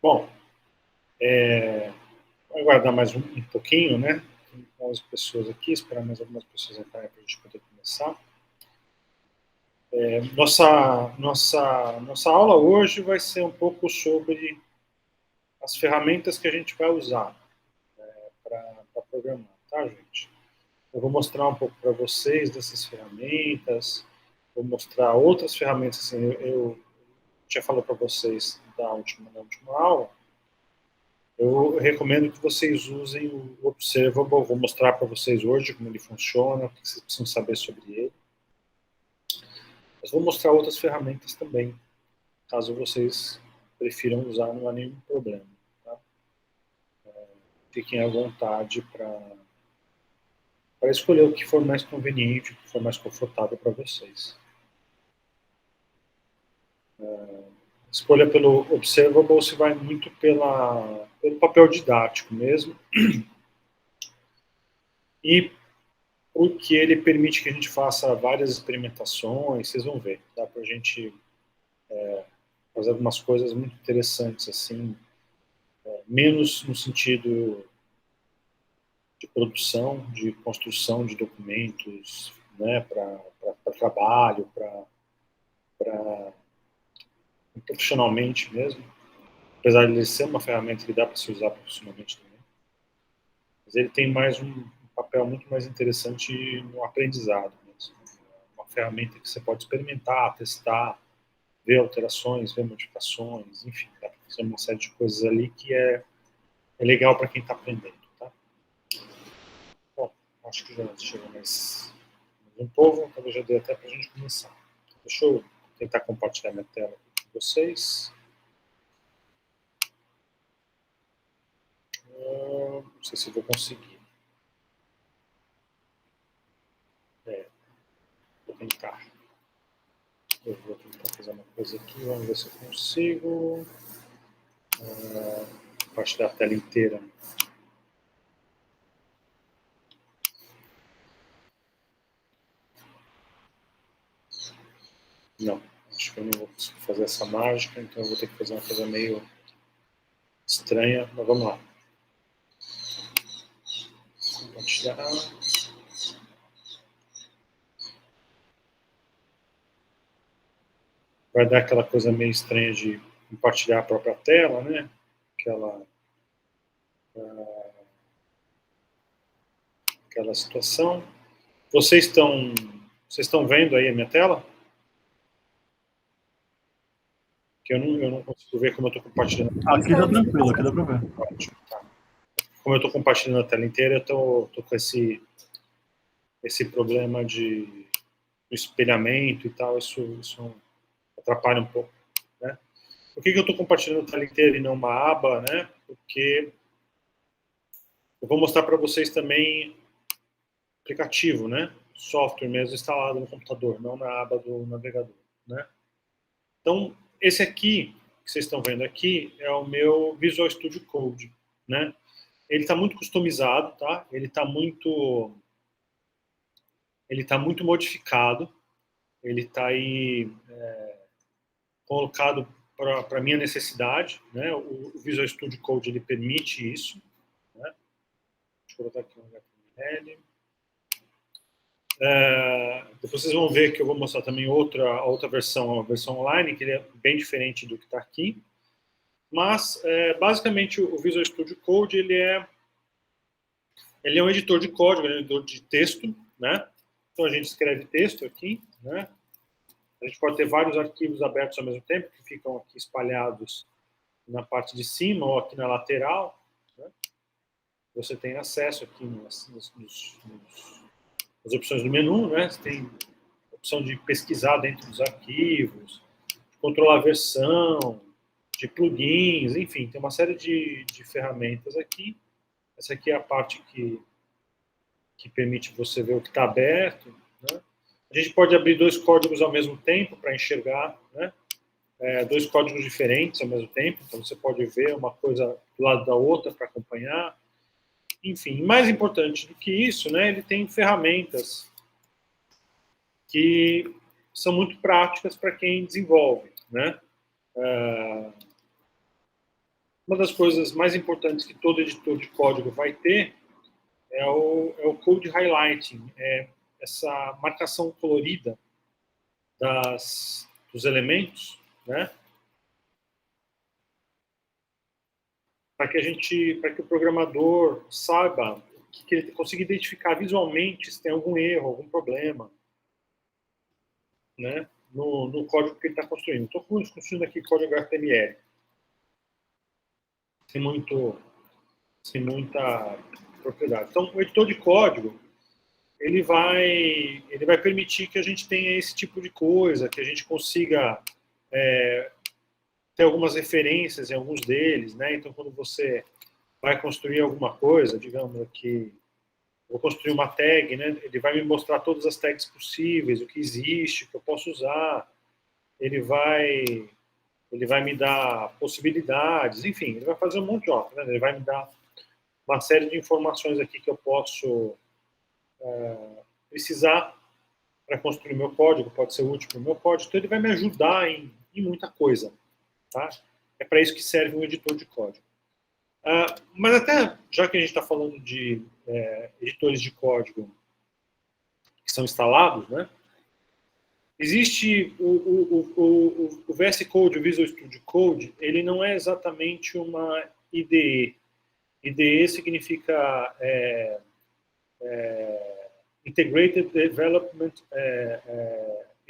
Bom, vou aguardar mais um pouquinho, né? Tem algumas pessoas aqui, esperar mais algumas pessoas entrarem para a gente poder começar. Nossa aula hoje vai ser um pouco sobre as ferramentas que a gente vai usar para programar, tá, gente? Eu vou mostrar um pouco para vocês dessas ferramentas, vou mostrar outras ferramentas, assim, eu já falei para vocês na última aula, eu recomendo que vocês usem o Observable, vou mostrar para vocês hoje como ele funciona, o que vocês precisam saber sobre ele. Mas vou mostrar outras ferramentas também, caso vocês prefiram usar, não há nenhum problema. Tá? Fiquem à vontade para escolher o que for mais conveniente, o que for mais confortável para vocês. Escolha pelo Observable se vai muito pelo papel didático mesmo, e porque ele permite que a gente faça várias experimentações, vocês vão ver, dá para a gente fazer algumas coisas muito interessantes, assim, menos no sentido de produção, de construção de documentos, né, para trabalho, para profissionalmente mesmo, apesar de ele ser uma ferramenta que dá para se usar profissionalmente também, mas ele tem mais um papel muito mais interessante no aprendizado mesmo. Uma ferramenta que você pode experimentar, testar, ver alterações, ver modificações, enfim, dá para fazer uma série de coisas ali que é legal para quem está aprendendo. Tá? Bom, acho que já chegou mais um pouco, então eu já dei até para a gente começar. Então, deixa eu tentar compartilhar minha tela com vocês. Não sei se vou conseguir. Vou tentar. Eu vou tentar fazer uma coisa aqui, vamos ver se eu consigo. Compartilhar a tela inteira. Não, acho que eu não vou conseguir fazer essa mágica, então eu vou ter que fazer uma coisa meio estranha, mas vamos lá. Compartilhar. Vai dar aquela coisa meio estranha de compartilhar a própria tela, né? Aquela situação. Vocês estão vendo aí a minha tela? Que eu não consigo ver como eu estou compartilhando. Aqui tá tranquilo, aqui dá para ver. Ótimo, tá. Como eu estou compartilhando a tela inteira, eu estou com esse problema de espelhamento e tal, isso atrapalha um pouco, né? Por que eu estou compartilhando a tela inteira e não uma aba, né? Porque eu vou mostrar para vocês também aplicativo, né? Software mesmo instalado no computador, não na aba do navegador, né? Então, esse aqui, que vocês estão vendo aqui, é o meu Visual Studio Code, né? Ele está muito customizado, tá? Ele está muito modificado, ele está aí colocado para a minha necessidade, né? O Visual Studio Code ele permite isso, né? Deixa eu colocar aqui um HTML. Depois vocês vão ver que eu vou mostrar também outra versão, a versão online, que ele é bem diferente do que está aqui. Mas, basicamente, o Visual Studio Code ele é um editor de código, ele é um editor de texto, né? Então a gente escreve texto aqui, né? A gente pode ter vários arquivos abertos ao mesmo tempo, que ficam aqui espalhados na parte de cima ou aqui na lateral, né? Você tem acesso aqui nas opções do menu, né? Você tem a opção de pesquisar dentro dos arquivos, de controlar a versão, de plugins, enfim, tem uma série de ferramentas aqui. Essa aqui é a parte que permite você ver o que está aberto, né? A gente pode abrir dois códigos ao mesmo tempo para enxergar, né? Dois códigos diferentes ao mesmo tempo, então você pode ver uma coisa do lado da outra para acompanhar. Enfim, mais importante do que isso, né? Ele tem ferramentas que são muito práticas para quem desenvolve, né? Uma das coisas mais importantes que todo editor de código vai ter é o code highlighting, essa marcação colorida dos elementos, né? Para que o programador saiba, que ele consiga identificar visualmente se tem algum erro, algum problema, né? No código que ele está construindo. Estou construindo aqui código HTML. Sem muita propriedade. Então, o editor de código, ele vai permitir que a gente tenha esse tipo de coisa, que a gente consiga ter algumas referências em alguns deles, né? Então, quando você vai construir alguma coisa, digamos aqui, vou construir uma tag, né? Ele vai me mostrar todas as tags possíveis, o que existe, o que eu posso usar. Ele vai me dar possibilidades, enfim, ele vai fazer um monte de coisa, né? Ele vai me dar uma série de informações aqui que eu posso precisar para construir meu código, pode ser útil para o meu código, então ele vai me ajudar em muita coisa, tá? É para isso que serve um editor de código. Mas até, já que a gente está falando de editores de código que são instalados, né? Existe o VS Code, o Visual Studio Code, ele não é exatamente uma IDE. IDE significa Integrated Development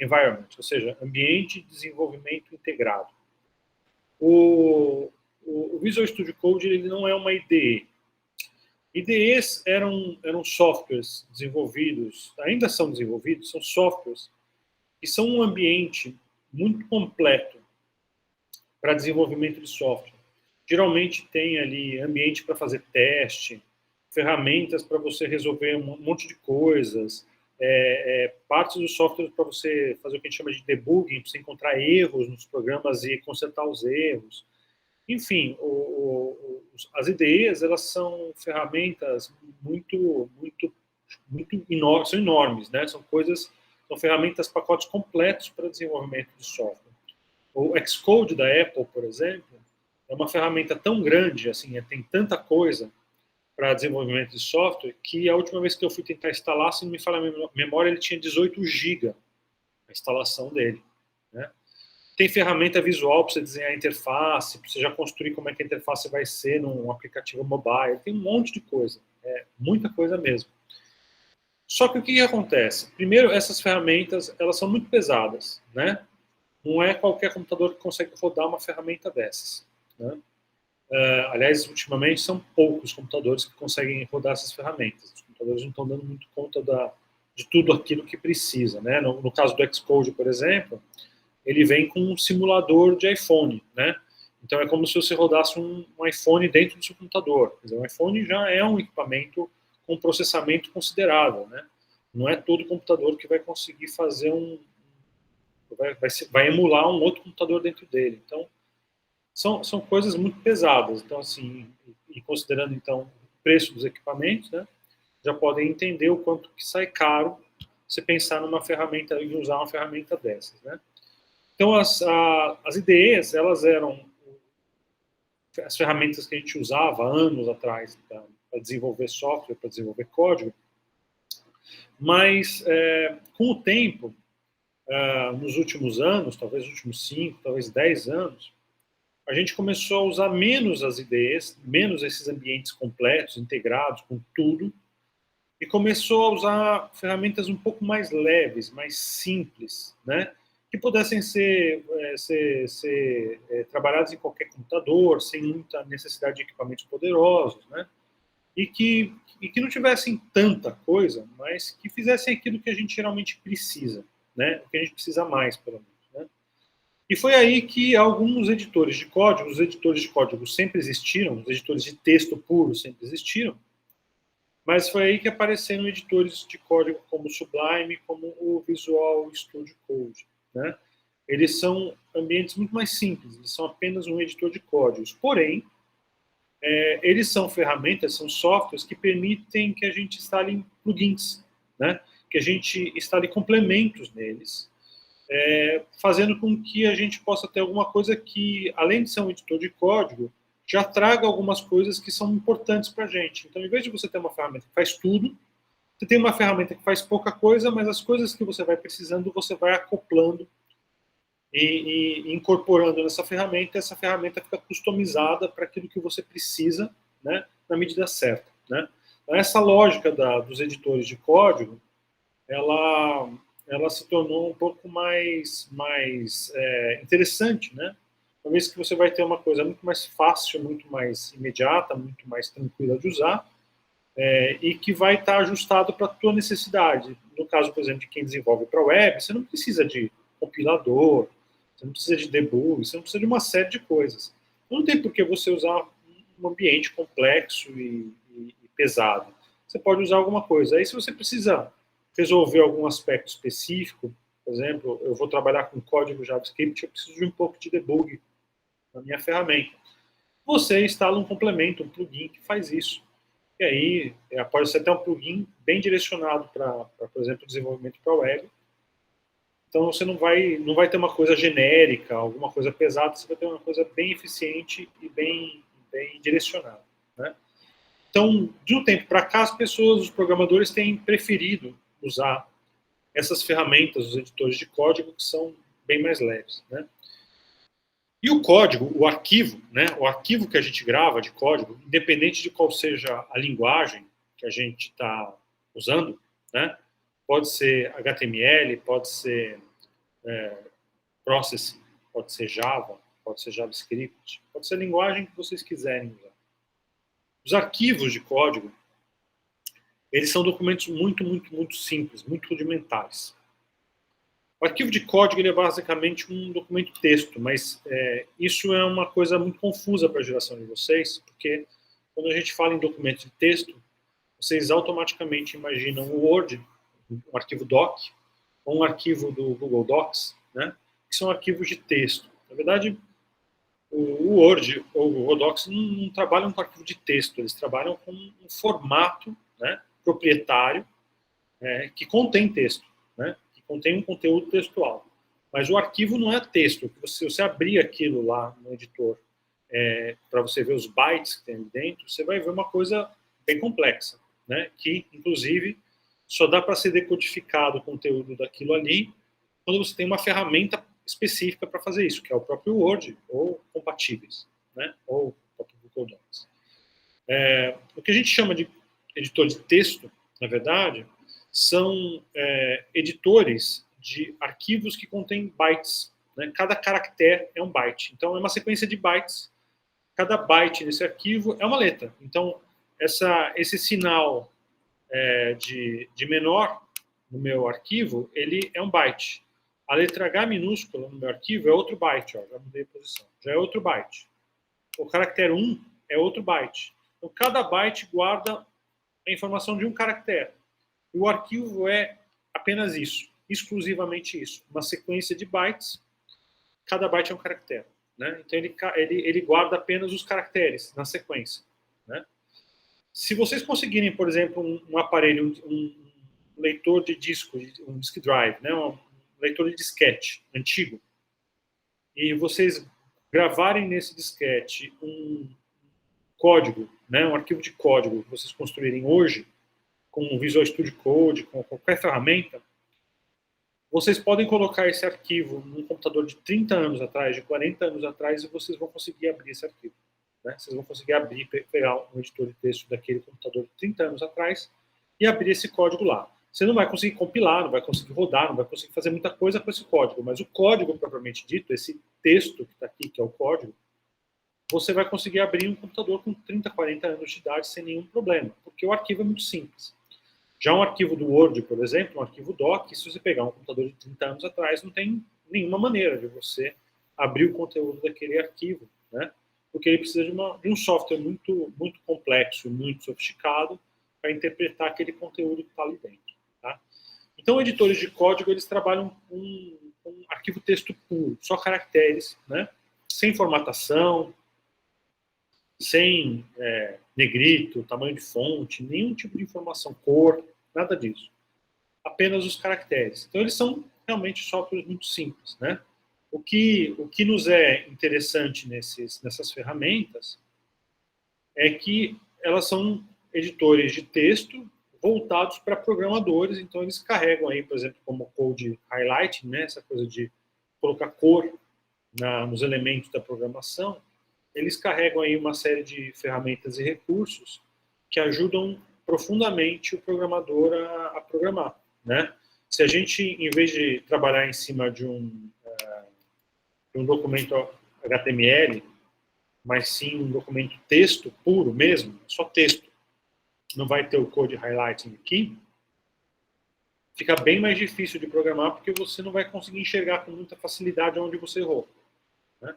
Environment, ou seja, ambiente de desenvolvimento integrado. O Visual Studio Code ele não é uma IDE. IDEs eram softwares desenvolvidos, ainda são desenvolvidos, são softwares que são um ambiente muito completo para desenvolvimento de software. Geralmente tem ali ambiente para fazer teste, ferramentas para você resolver um monte de coisas, partes do software para você fazer o que a gente chama de debugging, para você encontrar erros nos programas e consertar os erros. Enfim, as IDEs, elas são ferramentas são enormes, né? São ferramentas, pacotes completos para desenvolvimento de software. O Xcode da Apple, por exemplo, é uma ferramenta tão grande, assim, tem tanta coisa para desenvolvimento de software, que a última vez que eu fui tentar instalar, se não me falha a memória, ele tinha 18 GB a instalação dele, né? Tem ferramenta visual para você desenhar a interface, para você já construir como é que a interface vai ser num aplicativo mobile, tem um monte de coisa, muita coisa mesmo. Só que o que acontece? Primeiro, essas ferramentas, elas são muito pesadas, né? Não é qualquer computador que consegue rodar uma ferramenta dessas, né? Aliás, ultimamente, são poucos computadores que conseguem rodar essas ferramentas. Os computadores não estão dando muito conta de tudo aquilo que precisa, né? No caso do Xcode, por exemplo, ele vem com um simulador de iPhone, né? Então, é como se você rodasse um iPhone dentro do seu computador. Quer dizer, um iPhone já é um equipamento com processamento considerável, né? Não é todo computador que vai conseguir fazer vai emular um outro computador dentro dele. Então, são coisas muito pesadas. Então, assim, e considerando, então, o preço dos equipamentos, né? Já podem entender o quanto que sai caro você pensar numa ferramenta e usar uma ferramenta dessas, né? Então, as IDEs, elas eram as ferramentas que a gente usava anos atrás para desenvolver software, para desenvolver código, mas com o tempo, nos últimos anos, talvez nos últimos 5, talvez 10 anos, a gente começou a usar menos as IDEs, menos esses ambientes completos, integrados com tudo, e começou a usar ferramentas um pouco mais leves, mais simples, né? Que pudessem ser trabalhadas em qualquer computador, sem muita necessidade de equipamentos poderosos, né? E que não tivessem tanta coisa, mas que fizessem aquilo que a gente geralmente precisa, né? O que a gente precisa mais, pelo menos, né? E foi aí que alguns editores de código, os editores de código sempre existiram, os editores de texto puro sempre existiram, mas foi aí que apareceram editores de código como o Sublime, como o Visual Studio Code, né? Eles são ambientes muito mais simples, eles são apenas um editor de códigos. Porém, eles são ferramentas, são softwares que permitem que a gente instale plugins, né? Que a gente instale complementos neles, fazendo com que a gente possa ter alguma coisa que, além de ser um editor de código, já traga algumas coisas que são importantes para a gente. Então, em vez de você ter uma ferramenta que faz tudo, você tem uma ferramenta que faz pouca coisa, mas as coisas que você vai precisando, você vai acoplando e incorporando nessa ferramenta. Essa ferramenta fica customizada para aquilo que você precisa, né, na medida certa. Né? Então, essa lógica dos editores de código, ela se tornou um pouco mais interessante, né? Uma vez que você vai ter uma coisa muito mais fácil, muito mais imediata, muito mais tranquila de usar, e que vai estar ajustado para a tua necessidade. No caso, por exemplo, de quem desenvolve para web, você não precisa de compilador, você não precisa de debug, você não precisa de uma série de coisas. Não tem por que você usar um ambiente complexo e pesado. Você pode usar alguma coisa. Aí, se você precisa resolver algum aspecto específico, por exemplo, eu vou trabalhar com código JavaScript, eu preciso de um pouco de debug na minha ferramenta. Você instala um complemento, um plugin que faz isso. E aí, pode ser até um plugin bem direcionado para, por exemplo, desenvolvimento para web. Então, você não vai ter uma coisa genérica, alguma coisa pesada, você vai ter uma coisa bem eficiente e bem direcionada. Né? Então, de um tempo para cá, as pessoas, os programadores, têm preferido usar essas ferramentas, os editores de código, que são bem mais leves. Né? E o código, o arquivo, né, o arquivo que a gente grava de código, independente de qual seja a linguagem que a gente está usando, né, pode ser HTML, pode ser Processing, pode ser Java, pode ser JavaScript, pode ser a linguagem que vocês quiserem usar. Os arquivos de código, eles são documentos muito, muito, muito simples, muito rudimentares. O arquivo de código ele é basicamente um documento texto, mas isso é uma coisa muito confusa para a geração de vocês, porque quando a gente fala em documento de texto, vocês automaticamente imaginam o Word, um arquivo doc, ou um arquivo do Google Docs, né, que são arquivos de texto. Na verdade, o Word ou o Google Docs não trabalham com arquivo de texto, eles trabalham com um formato, né, proprietário que contém texto, né, que contém um conteúdo textual. Mas o arquivo não é texto. Se você abrir aquilo lá no editor para você ver os bytes que tem ali dentro, você vai ver uma coisa bem complexa, né, que, inclusive, só dá para ser decodificado o conteúdo daquilo ali quando você tem uma ferramenta específica para fazer isso, que é o próprio Word ou compatíveis, né, ou o próprio Google Docs. O que a gente chama de editor de texto, na verdade, são editores de arquivos que contêm bytes. Né? Cada caractere é um byte. Então, é uma sequência de bytes. Cada byte nesse arquivo é uma letra. Então, esse sinal de menor no meu arquivo, ele é um byte. A letra H minúscula no meu arquivo é outro byte. Ó, já mudei a posição. Já é outro byte. O caractere 1 é outro byte. Então, cada byte guarda a informação de um caractere. O arquivo é apenas isso, exclusivamente isso. Uma sequência de bytes, cada byte é um caractere. Né? Então, ele guarda apenas os caracteres na sequência. Né? Se vocês conseguirem, por exemplo, um aparelho, um leitor de disco, um disk drive, né? Um leitor de disquete antigo, e vocês gravarem nesse disquete um código, né? Um arquivo de código que vocês construírem hoje, com o Visual Studio Code, com qualquer ferramenta, vocês podem colocar esse arquivo num computador de 30 anos atrás, de 40 anos atrás, e vocês vão conseguir abrir esse arquivo. Né? Vocês vão conseguir abrir, pegar um editor de texto daquele computador de 30 anos atrás e abrir esse código lá. Você não vai conseguir compilar, não vai conseguir rodar, não vai conseguir fazer muita coisa com esse código, mas o código propriamente dito, esse texto que está aqui, que é o código, você vai conseguir abrir um computador com 30, 40 anos de idade sem nenhum problema, porque o arquivo é muito simples. Já um arquivo do Word, por exemplo, um arquivo doc, se você pegar um computador de 30 anos atrás, não tem nenhuma maneira de você abrir o conteúdo daquele arquivo, né? Porque ele precisa de um software muito, muito complexo, muito sofisticado, para interpretar aquele conteúdo que está ali dentro. Tá? Então, editores de código, eles trabalham com um arquivo texto puro, só caracteres, né? Sem formatação, sem negrito, tamanho de fonte, nenhum tipo de informação, cor, nada disso. Apenas os caracteres. Então, eles são realmente softwares muito simples, né? O que nos é interessante nessas ferramentas é que elas são editores de texto voltados para programadores, então eles carregam aí, por exemplo, como code highlighting, né, essa coisa de colocar cor nos elementos da programação, eles carregam aí uma série de ferramentas e recursos que ajudam profundamente o programador a programar, né? Se a gente, em vez de trabalhar em cima de um documento HTML, mas sim um documento texto puro mesmo, só texto, não vai ter o code highlighting aqui, fica bem mais difícil de programar porque você não vai conseguir enxergar com muita facilidade onde você errou, né?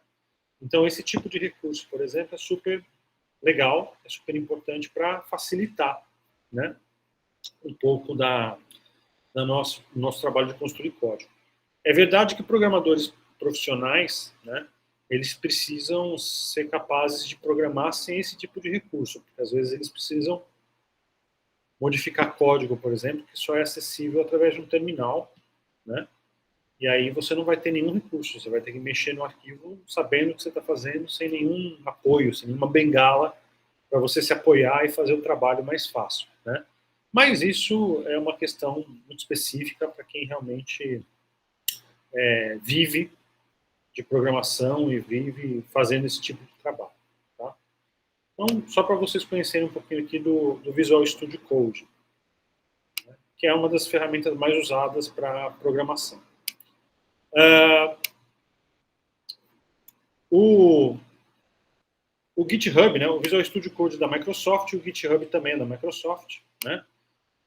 Então, esse tipo de recurso, por exemplo, é super legal, é super importante para facilitar, né, um pouco do nosso trabalho de construir código. É verdade que programadores profissionais, né, eles precisam ser capazes de programar sem esse tipo de recurso, porque às vezes eles precisam modificar código, por exemplo, que só é acessível através de um terminal, né? E aí você não vai ter nenhum recurso, você vai ter que mexer no arquivo sabendo o que você está fazendo, sem nenhum apoio, sem nenhuma bengala para você se apoiar e fazer o trabalho mais fácil, né? Mas isso é uma questão muito específica para quem realmente vive de programação e vive fazendo esse tipo de trabalho, tá? Então, só para vocês conhecerem um pouquinho aqui do Visual Studio Code, né, que é uma das ferramentas mais usadas para programação. O GitHub, né, o Visual Studio Code da Microsoft, e o GitHub também é da Microsoft, né?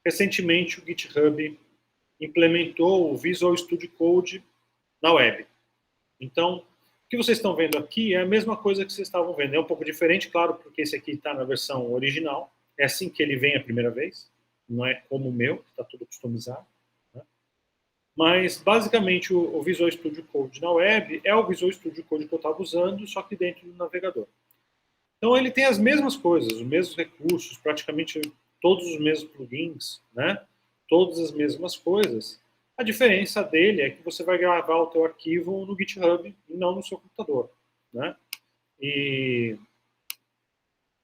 Recentemente, o GitHub implementou o Visual Studio Code na web. Então, o que vocês estão vendo aqui é a mesma coisa que vocês estavam vendo. É um pouco diferente, claro, porque esse aqui está na versão original. É assim que ele vem a primeira vez. Não é como o meu, que está tudo customizado, né? Mas, basicamente, o Visual Studio Code na web é o Visual Studio Code que eu estava usando, só que dentro do navegador. Então, ele tem as mesmas coisas, os mesmos recursos, praticamente todos os mesmos plugins, né? Todas as mesmas coisas. A diferença dele é que você vai gravar o teu arquivo no GitHub e não no seu computador, né?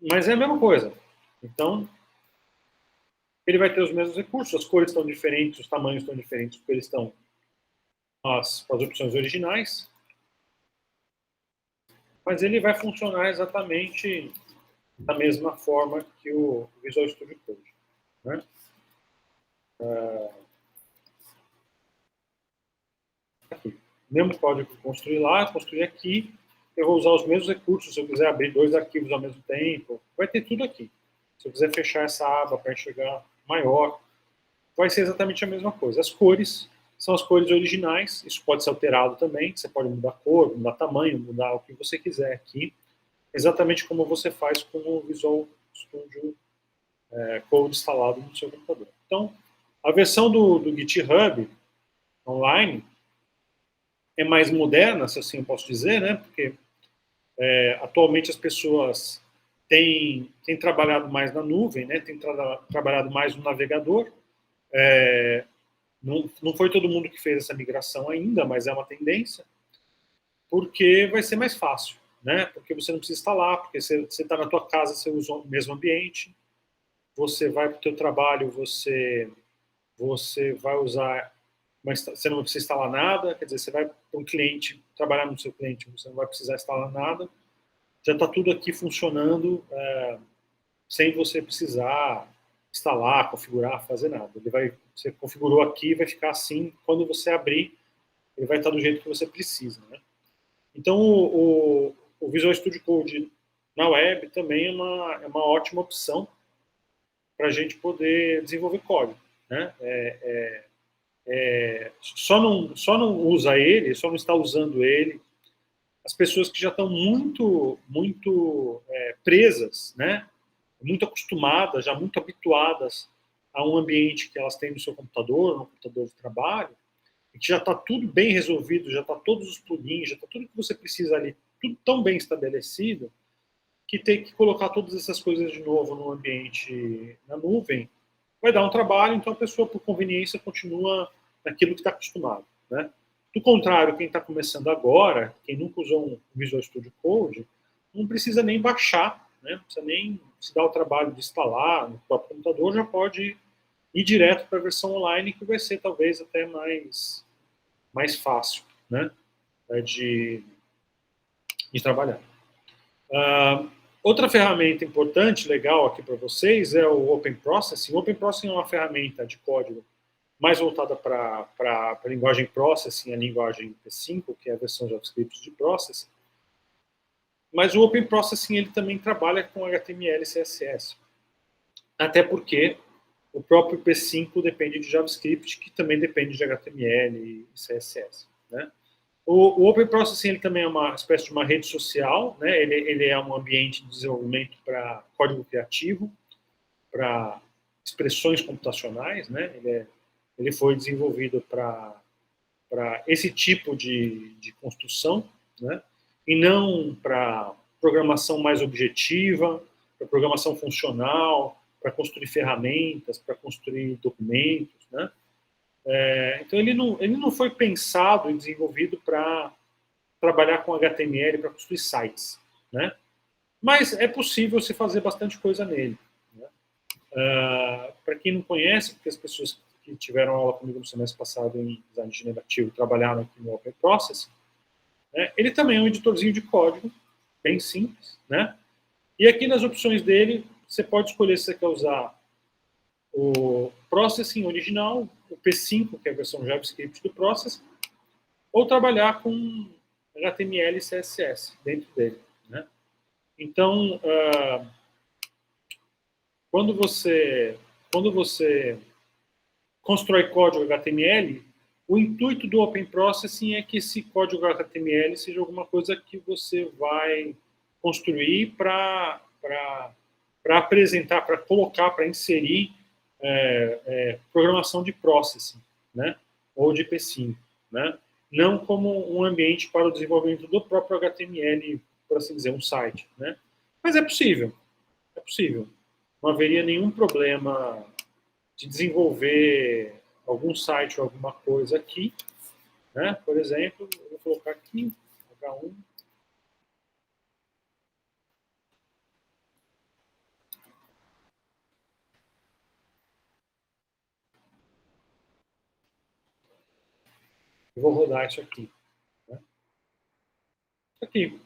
Mas é a mesma coisa. Então, ele vai ter os mesmos recursos, as cores estão diferentes, os tamanhos estão diferentes, porque eles estão as opções originais, mas ele vai funcionar exatamente da mesma forma que o Visual Studio Code, né? Aqui. Mesmo código que eu construí lá, construí aqui, eu vou usar os mesmos recursos, se eu quiser abrir 2 arquivos ao mesmo tempo, vai ter tudo aqui. Se eu quiser fechar essa aba para enxergar maior, vai ser exatamente a mesma coisa. As cores são as cores originais, isso pode ser alterado também, você pode mudar a cor, mudar tamanho, mudar o que você quiser aqui, exatamente como você faz com o Visual Studio Code instalado no seu computador. Então, a versão do GitHub online é mais moderna, se assim eu posso dizer, né? Porque atualmente as pessoas têm trabalhado mais na nuvem, né? Têm trabalhado mais no navegador. Não foi todo mundo que fez essa migração ainda, mas é uma tendência, porque vai ser mais fácil, né? Porque você não precisa instalar, porque você está na tua casa, você usa o mesmo ambiente, você vai para o teu trabalho, você vai usar, mas você não precisa instalar nada, quer dizer, você vai para um cliente, trabalhar no seu cliente, você não vai precisar instalar nada, já está tudo aqui funcionando sem você precisar instalar, configurar, fazer nada. Você configurou aqui, vai ficar assim, quando você abrir, ele vai estar do jeito que você precisa, né? Então, o Visual Studio Code na web também é uma ótima opção para a gente poder desenvolver código, né? Só não usa ele, só não está usando ele as pessoas que já estão muito presas, né? Muito acostumadas, já muito habituadas a um ambiente que elas têm no seu computador, no computador de trabalho, e que já está tudo bem resolvido, já está todos os plugins, já está tudo que você precisa ali, tudo tão bem estabelecido, que ter que colocar todas essas coisas de novo no ambiente na nuvem vai dar um trabalho, então a pessoa, por conveniência, continua naquilo que está acostumado, né? Do contrário, quem está começando agora, quem nunca usou um Visual Studio Code, não precisa nem baixar, né? Não precisa nem se dar o trabalho de instalar no próprio computador, já pode ir direto para a versão online, que vai ser talvez até mais fácil, né? De trabalhar. Outra ferramenta importante, legal aqui para vocês, é o Open Processing. O Open Processing é uma ferramenta de código mais voltada para a linguagem Processing, a linguagem P5, que é a versão JavaScript de Processing. Mas o Open Processing ele também trabalha com HTML e CSS. Até porque o próprio P5 depende de JavaScript, que também depende de HTML e CSS, né? O Open Processing ele também é uma espécie de uma rede social, né? Ele é um ambiente de desenvolvimento para código criativo, para expressões computacionais, né? Ele foi desenvolvido para esse tipo de construção, né? E não para programação mais objetiva, para programação funcional, para construir ferramentas, para construir documentos, né? Então, ele não foi pensado e desenvolvido para trabalhar com HTML, para construir sites, né? Mas é possível se fazer bastante coisa nele, né? Para quem não conhece, porque as pessoas que tiveram aula comigo no semestre passado em design generativo trabalharam aqui no Open Processing, né? Ele também é um editorzinho de código, bem simples, né? E aqui nas opções dele, você pode escolher se você quer usar o Processing original, o P5, que é a versão JavaScript do Processing, ou trabalhar com HTML e CSS dentro dele, né? Então, quando você constrói código HTML, o intuito do Open Processing é que esse código HTML seja alguma coisa que você vai construir para apresentar, para colocar, para inserir programação de processing, né? Ou de P5, né? Não como um ambiente para o desenvolvimento do próprio HTML, por assim dizer, um site, né? Mas é possível, é possível. Não haveria nenhum problema de desenvolver algum site ou alguma coisa aqui, né? Por exemplo, eu vou colocar aqui, H1. Eu vou rodar isso aqui, né? Isso aqui.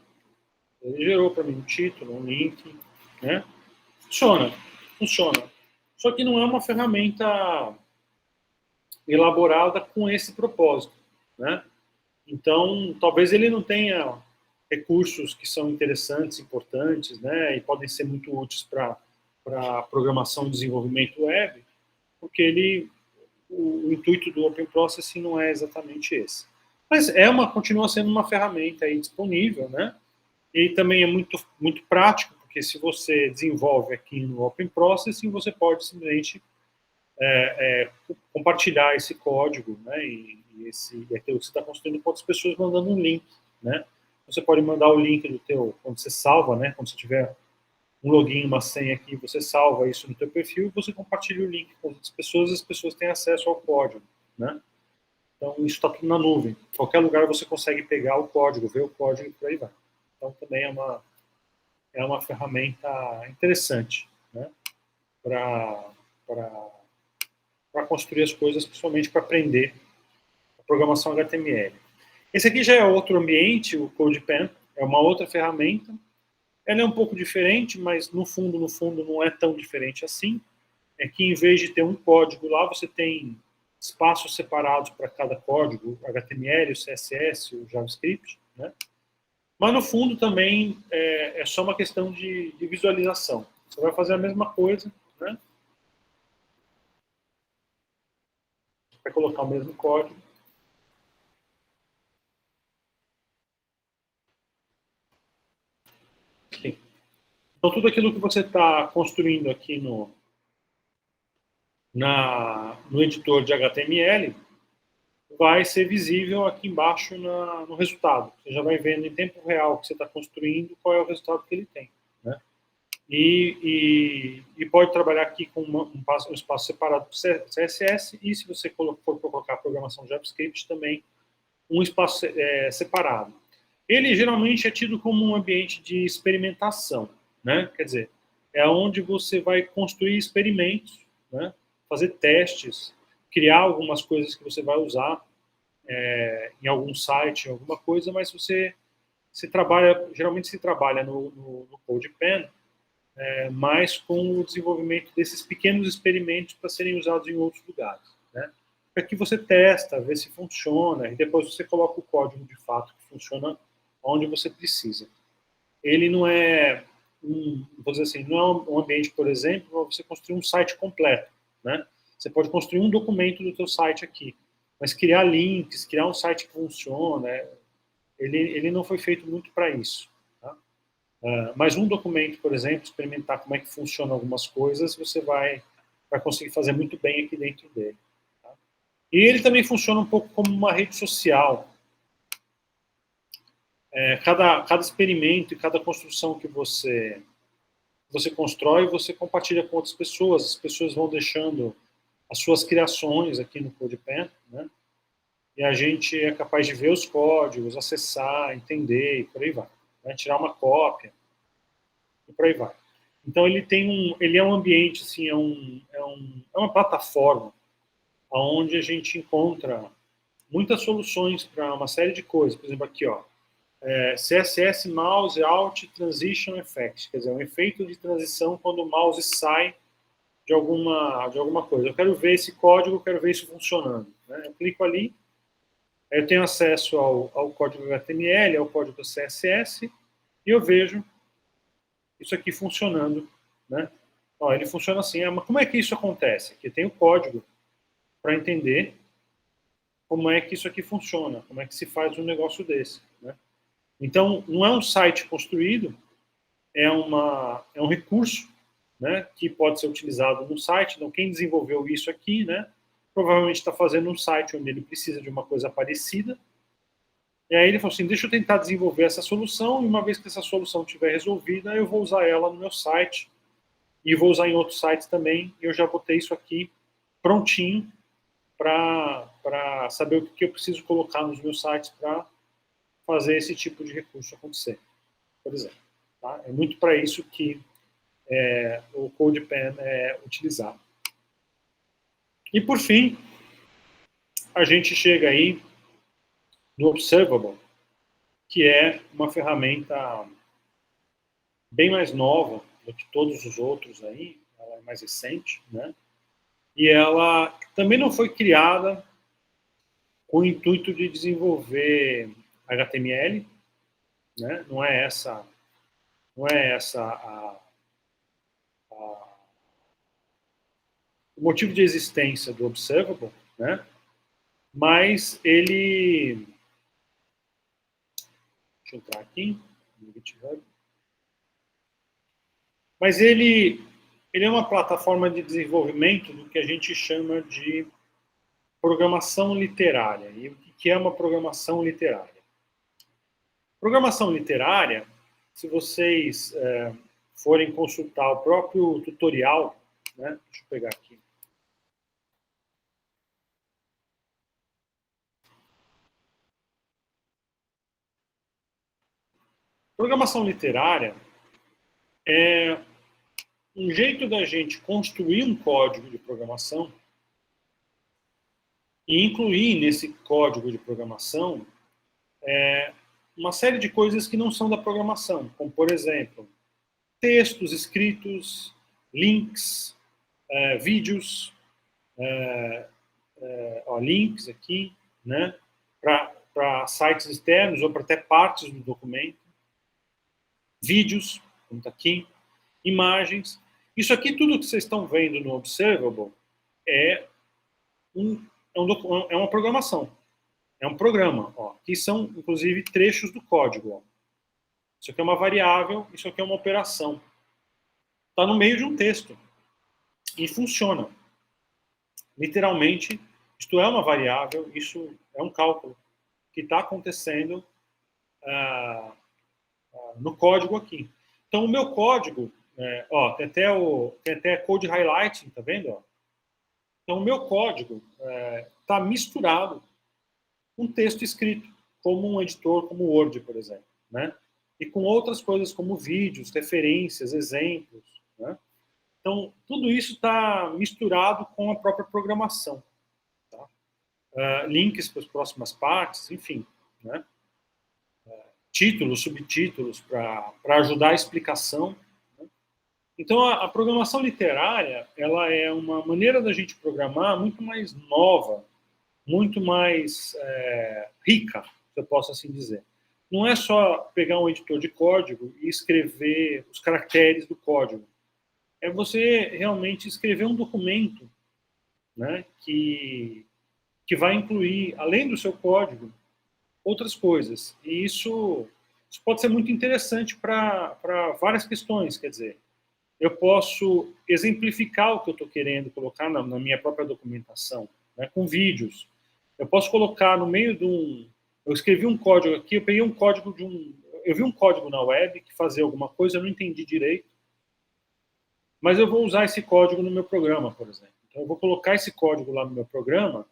Ele gerou para mim um título, um link, né? Funciona, funciona. Só que não é uma ferramenta elaborada com esse propósito, né? Então, talvez ele não tenha recursos que são interessantes, importantes, né? E podem ser muito úteis para programação e desenvolvimento web, porque o intuito do Open Processing não é exatamente esse. Mas continua sendo uma ferramenta aí disponível, né? E também é muito prático, porque se você desenvolve aqui no Open Processing, você pode simplesmente compartilhar esse código, né? E aquilo que você está construindo com outras pessoas mandando um link, né? Você pode mandar o link do teu, quando você salva, né? Quando você tiver um login, uma senha aqui, você salva isso no teu perfil e você compartilha o link com outras pessoas e as pessoas têm acesso ao código, né? Então, isso está tudo na nuvem. Em qualquer lugar você consegue pegar o código, ver o código e por aí vai. Então, também é uma ferramenta interessante, né? Para construir as coisas, principalmente para aprender a programação HTML. Esse aqui já é outro ambiente, o CodePen, é uma outra ferramenta. Ela é um pouco diferente, mas no fundo não é tão diferente assim. É que em vez de ter um código lá, você tem espaços separados para cada código, o HTML, o CSS, o JavaScript, né? Mas no fundo também é só uma questão de visualização. Você vai fazer a mesma coisa, né? Vai colocar o mesmo código. Sim. Então, tudo aquilo que você está construindo aqui no editor de HTML vai ser visível aqui embaixo no resultado. Você já vai vendo em tempo real que você está construindo qual é o resultado que ele tem, né? E pode trabalhar aqui com um espaço separado para CSS e se você for colocar a programação JavaScript também um espaço separado. Ele geralmente é tido como um ambiente de experimentação, né? Quer dizer, é onde você vai construir experimentos, né? Fazer testes, criar algumas coisas que você vai usar em algum site, em alguma coisa, mas você trabalha, geralmente se trabalha no CodePen, mais com o desenvolvimento desses pequenos experimentos para serem usados em outros lugares, né? Aqui você testa, vê se funciona, e depois você coloca o código de fato que funciona onde você precisa. Ele não é vou dizer assim, não é um ambiente, por exemplo, para você construir um site completo, né? Você pode construir um documento do teu site aqui, mas criar links, criar um site que funciona, ele não foi feito muito para isso. Tá? Mas um documento, por exemplo, experimentar como é que funciona algumas coisas, você vai conseguir fazer muito bem aqui dentro dele. Tá? E ele também funciona um pouco como uma rede social. Cada experimento e cada construção que você constrói, você compartilha com outras pessoas. As pessoas vão deixando as suas criações aqui no CodePen, né? E a gente é capaz de ver os códigos, acessar, entender e por aí vai. Né? Tirar uma cópia e por aí vai. Então ele é um ambiente, assim, é uma plataforma onde a gente encontra muitas soluções para uma série de coisas. Por exemplo, aqui, ó, CSS Mouse Alt Transition Effect, quer dizer, um efeito de transição quando o mouse sai de alguma coisa. Eu quero ver esse código, eu quero ver isso funcionando. Né? Eu clico ali, eu tenho acesso ao código HTML, ao código CSS, e eu vejo isso aqui funcionando. Né? Ó, ele funciona assim, mas como é que isso acontece? Aqui tem o código para entender como é que isso aqui funciona, como é que se faz um negócio desse. Né? Então, não é um site construído, é um recurso, né, que pode ser utilizado no site. Então, quem desenvolveu isso aqui, né, provavelmente está fazendo um site onde ele precisa de uma coisa parecida. E aí ele falou assim, deixa eu tentar desenvolver essa solução, e uma vez que essa solução estiver resolvida, eu vou usar ela no meu site, e vou usar em outros sites também, e eu já botei isso aqui prontinho para saber o que eu preciso colocar nos meus sites para fazer esse tipo de recurso acontecer, por exemplo. Tá? É muito para isso que o CodePen é utilizado. E, por fim, a gente chega aí no Observable, que é uma ferramenta bem mais nova do que todos os outros aí, ela é mais recente, né? E ela também não foi criada com o intuito de desenvolver HTML, né? Não é essa o motivo de existência do Observable, né? Mas ele, deixa eu entrar aqui no GitHub. Mas ele é uma plataforma de desenvolvimento do que a gente chama de programação literária. E o que é uma programação literária? Programação literária, se vocês forem consultar o próprio tutorial, né? Deixa eu pegar aqui. Programação literária é um jeito da gente construir um código de programação e incluir nesse código de programação uma série de coisas que não são da programação, como, por exemplo, textos escritos, links, vídeos, links aqui, né, para sites externos ou para até partes do documento, vídeos, como está aqui, imagens. Isso aqui, tudo que vocês estão vendo no Observable, é uma programação. É um programa, ó, que são, inclusive, trechos do código. Ó. Isso aqui é uma variável, isso aqui é uma operação. Está no meio de um texto. E funciona. Literalmente, isto é uma variável, isso é um cálculo que está acontecendo no código aqui. Então, o meu código, tem até code highlighting, tá vendo? Ó? Então, o meu código está misturado um texto escrito, como um editor, como o Word, por exemplo, né? E com outras coisas como vídeos, referências, exemplos, né? Então, tudo isso está misturado com a própria programação. Tá? Links para as próximas partes, enfim, né? Títulos, subtítulos para ajudar a explicação. Né? Então, a programação literária, ela é uma maneira da gente programar muito mais nova, muito mais rica, se eu posso assim dizer. Não é só pegar um editor de código e escrever os caracteres do código. É você realmente escrever um documento, né, que vai incluir, além do seu código, outras coisas. E isso pode ser muito interessante para várias questões. Quer dizer, eu posso exemplificar o que eu estou querendo colocar na minha própria documentação, né, com vídeos. Eu posso colocar no meio de um... Eu escrevi um código aqui, eu peguei um código de um... Eu vi um código na web que fazia alguma coisa, eu não entendi direito, mas eu vou usar esse código no meu programa, por exemplo. Então, eu vou colocar esse código lá no meu programa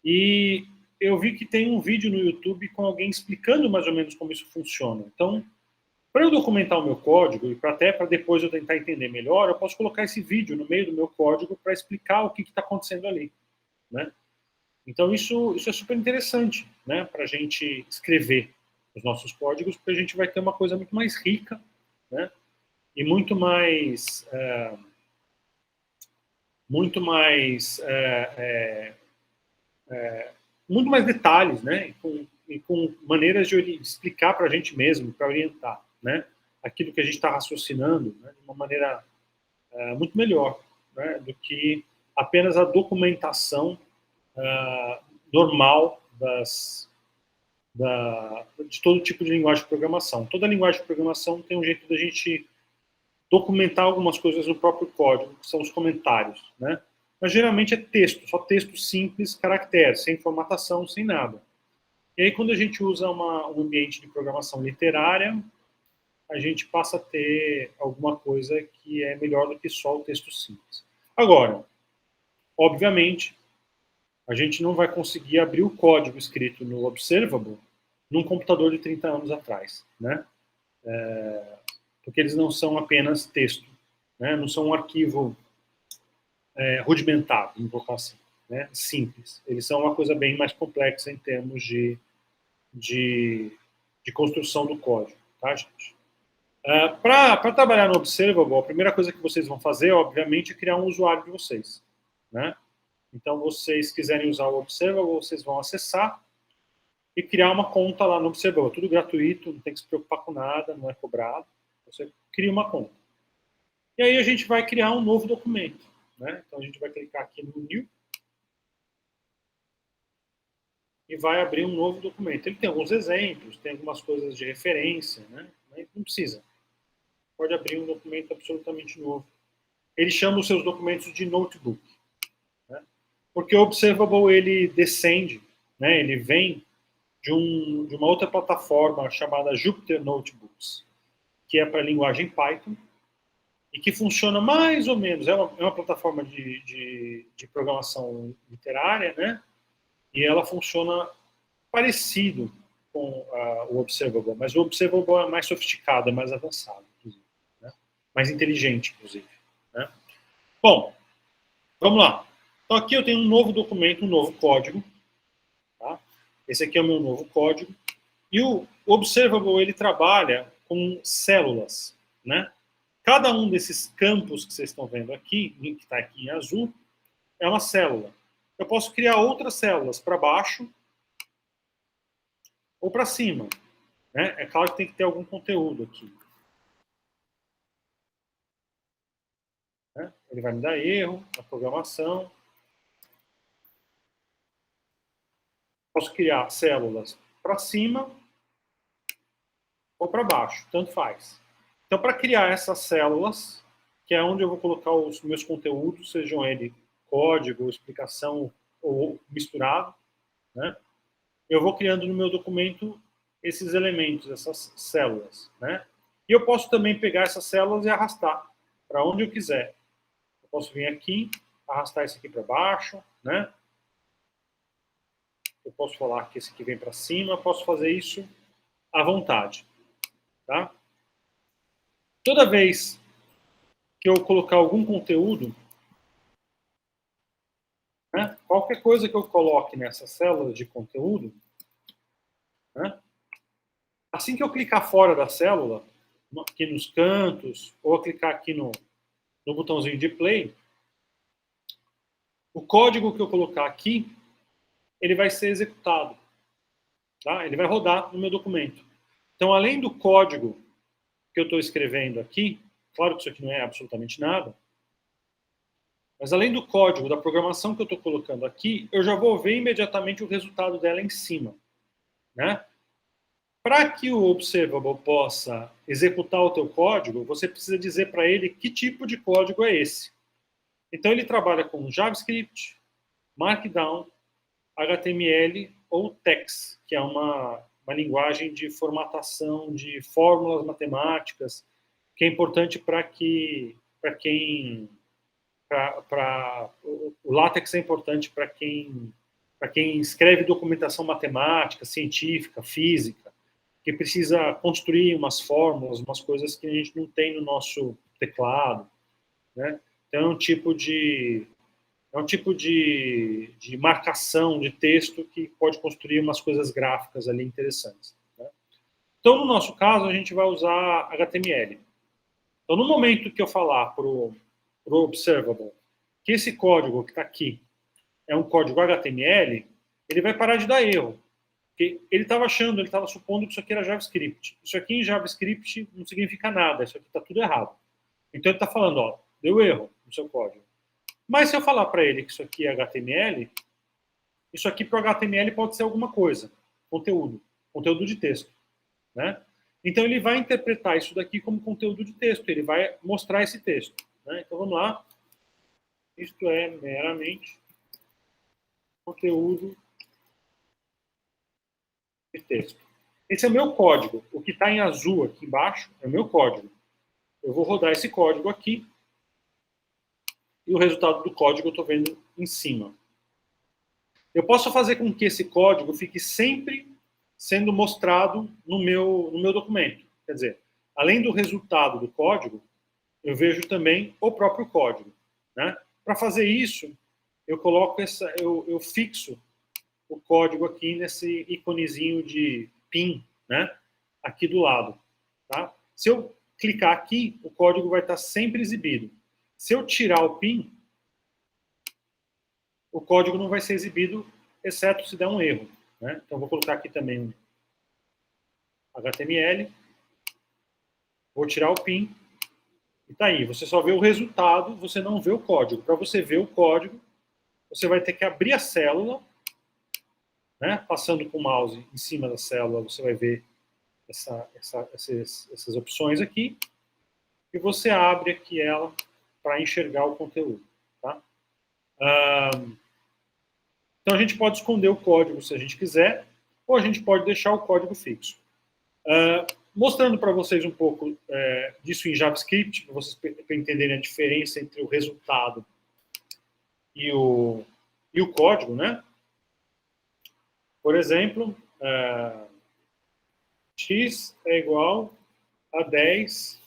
e eu vi que tem um vídeo no YouTube com alguém explicando mais ou menos como isso funciona. Então, para eu documentar o meu código e até para depois eu tentar entender melhor, eu posso colocar esse vídeo no meio do meu código para explicar o que está acontecendo ali, né? Então, isso é super interessante, né, para a gente escrever os nossos códigos, porque a gente vai ter uma coisa muito mais rica, né, e muito mais, muito mais detalhes, né, e com maneiras de explicar para a gente mesmo, para orientar, né, aquilo que a gente está raciocinando, né, de uma maneira muito melhor, né, do que apenas a documentação normal de todo tipo de linguagem de programação. Toda linguagem de programação tem um jeito da gente documentar algumas coisas no próprio código, que são os comentários, né? Mas geralmente é texto, só texto simples, caracteres, sem formatação, sem nada. E aí, quando a gente usa um ambiente de programação literária, a gente passa a ter alguma coisa que é melhor do que só o texto simples. Agora, obviamente, a gente não vai conseguir abrir o código escrito no Observable num computador de 30 anos atrás, né? Porque eles não são apenas texto, né? Não são um arquivo rudimentar, vamos colocar assim, né? Simples. Eles são uma coisa bem mais complexa em termos de, de construção do código, tá, gente? Para trabalhar no Observable, a primeira coisa que vocês vão fazer, obviamente, é criar um usuário de vocês, né? Então, vocês quiserem usar o Observable, vocês vão acessar e criar uma conta lá no Observable. Tudo gratuito, não tem que se preocupar com nada, não é cobrado. Você cria uma conta. E aí a gente vai criar um novo documento, né? Então, a gente vai clicar aqui no New e vai abrir um novo documento. Ele tem alguns exemplos, tem algumas coisas de referência, né? Mas não precisa. Pode abrir um documento absolutamente novo. Ele chama os seus documentos de notebook, né? Porque o Observable, ele descende, né? Ele vem de uma outra plataforma chamada Jupyter Notebooks, que é para a linguagem Python, e que funciona mais ou menos, é uma plataforma de programação literária, né? E ela funciona parecido com o Observable, mas o Observable é mais sofisticado, é mais avançado, inclusive, né? Mais inteligente, inclusive, né? Bom, vamos lá. Então aqui eu tenho um novo documento, um novo código, tá? Esse aqui é o meu novo código. E o Observable, ele trabalha com células, né? Cada um desses campos que vocês estão vendo aqui, que está aqui em azul, é uma célula. Eu posso criar outras células para baixo ou para cima, né? É claro que tem que ter algum conteúdo aqui, né? Ele vai me dar erro na programação. Posso criar células para cima ou para baixo, tanto faz. Então, para criar essas células, que é onde eu vou colocar os meus conteúdos, sejam ele código, explicação ou misturado, né? Eu vou criando no meu documento esses elementos, essas células, né? E eu posso também pegar essas células e arrastar para onde eu quiser. Eu posso vir aqui, arrastar isso aqui para baixo, né? eu posso falar que esse aqui vem para cima, posso fazer isso à vontade. Tá? Toda vez que eu colocar algum conteúdo, né, qualquer coisa que eu coloque nessa célula de conteúdo, né, assim que eu clicar fora da célula, aqui nos cantos, ou clicar aqui no botãozinho de play, o código que eu colocar aqui, ele vai ser executado. Tá? Ele vai rodar no meu documento. Então, além do código que eu estou escrevendo aqui, claro que isso aqui não é absolutamente nada, mas além do código, da programação que eu estou colocando aqui, eu já vou ver imediatamente o resultado dela em cima. Né? Para que o Observable possa executar o teu código, você precisa dizer para ele que tipo de código é esse. Então, ele trabalha com JavaScript, Markdown, HTML ou TeX, que é uma linguagem de formatação de fórmulas matemáticas, que é importante o LaTeX é importante para quem escreve documentação matemática, científica, física, que precisa construir umas fórmulas, umas coisas que a gente não tem no nosso teclado, né? Então é um tipo de marcação de texto que pode construir umas coisas gráficas ali interessantes. Né? Então, no nosso caso, a gente vai usar HTML. Então, no momento que eu falar para o Observable que esse código que está aqui é um código HTML, ele vai parar de dar erro. Porque ele estava supondo que isso aqui era JavaScript. Isso aqui em JavaScript não significa nada, isso aqui está tudo errado. Então, ele está falando, ó, deu erro no seu código. Mas se eu falar para ele que isso aqui é HTML, isso aqui para o HTML pode ser alguma coisa, conteúdo de texto. Né? Então, ele vai interpretar isso daqui como conteúdo de texto, ele vai mostrar esse texto. Né? Então, vamos lá. Isto é meramente conteúdo de texto. Esse é o meu código. O que está em azul aqui embaixo é o meu código. Eu vou rodar esse código aqui e o resultado do código eu estou vendo em cima. Eu posso fazer com que esse código fique sempre sendo mostrado no meu documento. Quer dizer, além do resultado do código, eu vejo também o próprio código. Né? Para fazer isso, eu fixo o código aqui nesse íconezinho de pin, né? Aqui do lado. Tá? Se eu clicar aqui, o código vai estar sempre exibido. Se eu tirar o pin, o código não vai ser exibido, exceto se der um erro. Né? Então, vou colocar aqui também um HTML, vou tirar o pin, e tá aí. Você só vê o resultado, você não vê o código. Para você ver o código, você vai ter que abrir a célula, né? Passando com o mouse em cima da célula, você vai ver essas opções aqui, e você abre aqui ela para enxergar o conteúdo. Tá? Então, a gente pode esconder o código se a gente quiser, ou a gente pode deixar o código fixo. Mostrando para vocês um pouco disso em JavaScript, para vocês entenderem a diferença entre o resultado e o código, né? Por exemplo, x é igual a 10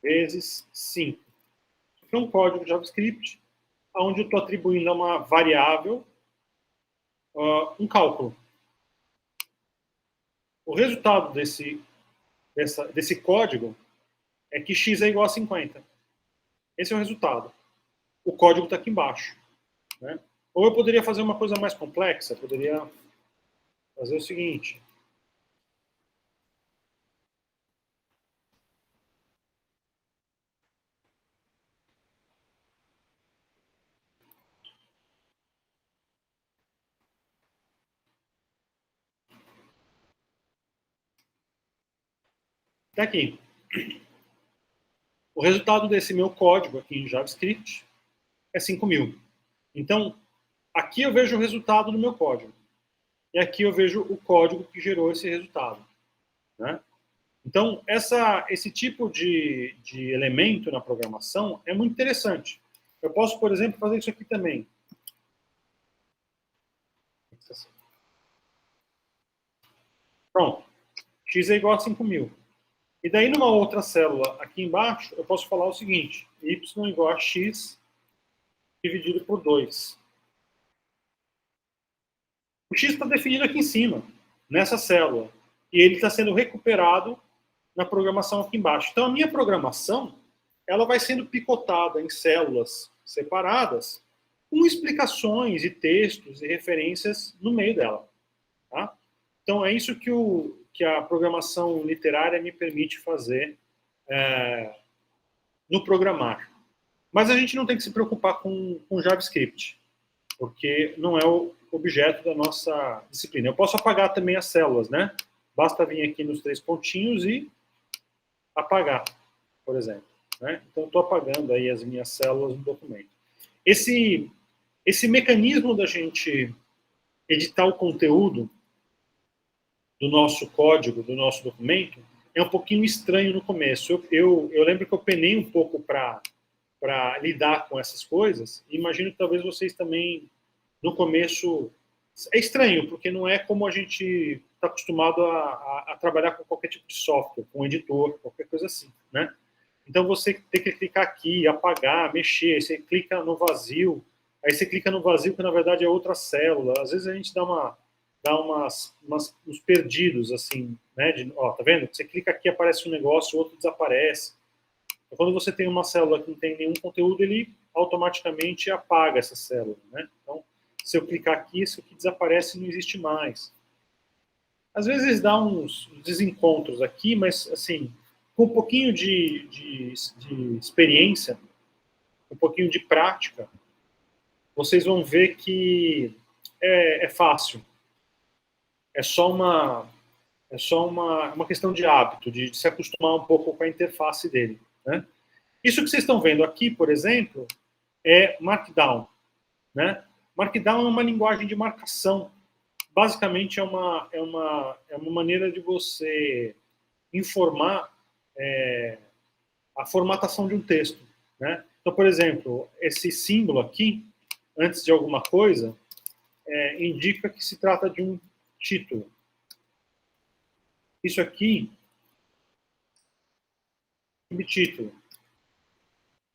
vezes 5. Isso é um código de JavaScript, onde eu estou atribuindo a uma variável um cálculo. O resultado desse código é que x é igual a 50. Esse é o resultado. O código está aqui embaixo. Né? Ou eu poderia fazer uma coisa mais complexa, poderia fazer o seguinte. Está aqui. O resultado desse meu código aqui em JavaScript é 5.000. Então, aqui eu vejo o resultado do meu código. E aqui eu vejo o código que gerou esse resultado. Né? Então, esse tipo de elemento na programação é muito interessante. Eu posso, por exemplo, fazer isso aqui também. Pronto. X é igual a 5.000. E daí, numa outra célula aqui embaixo, eu posso falar o seguinte: y igual a x dividido por 2. O x está definido aqui em cima, nessa célula. E ele está sendo recuperado na programação aqui embaixo. Então, a minha programação ela vai sendo picotada em células separadas, com explicações e textos e referências no meio dela. Tá? Então, é isso que a programação literária me permite fazer no programar. Mas a gente não tem que se preocupar com JavaScript, porque não é o objeto da nossa disciplina. Eu posso apagar também as células, né? Basta vir aqui nos 3 pontinhos e apagar, por exemplo. Né? Então, estou apagando aí as minhas células no documento. Esse mecanismo da gente editar o conteúdo do nosso código, do nosso documento, é um pouquinho estranho no começo. Eu lembro que eu penei um pouco para lidar com essas coisas, e imagino que talvez vocês também, no começo, é estranho, porque não é como a gente está acostumado a trabalhar com qualquer tipo de software, com editor, qualquer coisa assim, né? Então, você tem que clicar aqui, apagar, mexer, aí você clica no vazio, aí você clica no vazio, que na verdade é outra célula. Às vezes a gente dá uns perdidos, assim, né? Ó, tá vendo? Você clica aqui, aparece um negócio, o outro desaparece. Então, quando você tem uma célula que não tem nenhum conteúdo, ele automaticamente apaga essa célula, né? Então, se eu clicar aqui, isso aqui desaparece e não existe mais. Às vezes dá uns desencontros aqui, mas, assim, com um pouquinho de experiência, um pouquinho de prática, vocês vão ver que é fácil. É só uma questão de hábito, de se acostumar um pouco com a interface dele, né? Isso que vocês estão vendo aqui, por exemplo, é Markdown, né? Markdown é uma linguagem de marcação. Basicamente, é uma maneira de você informar a formatação de um texto, né? Então, por exemplo, esse símbolo aqui, antes de alguma coisa, indica que se trata de um título. Isso aqui, subtítulo.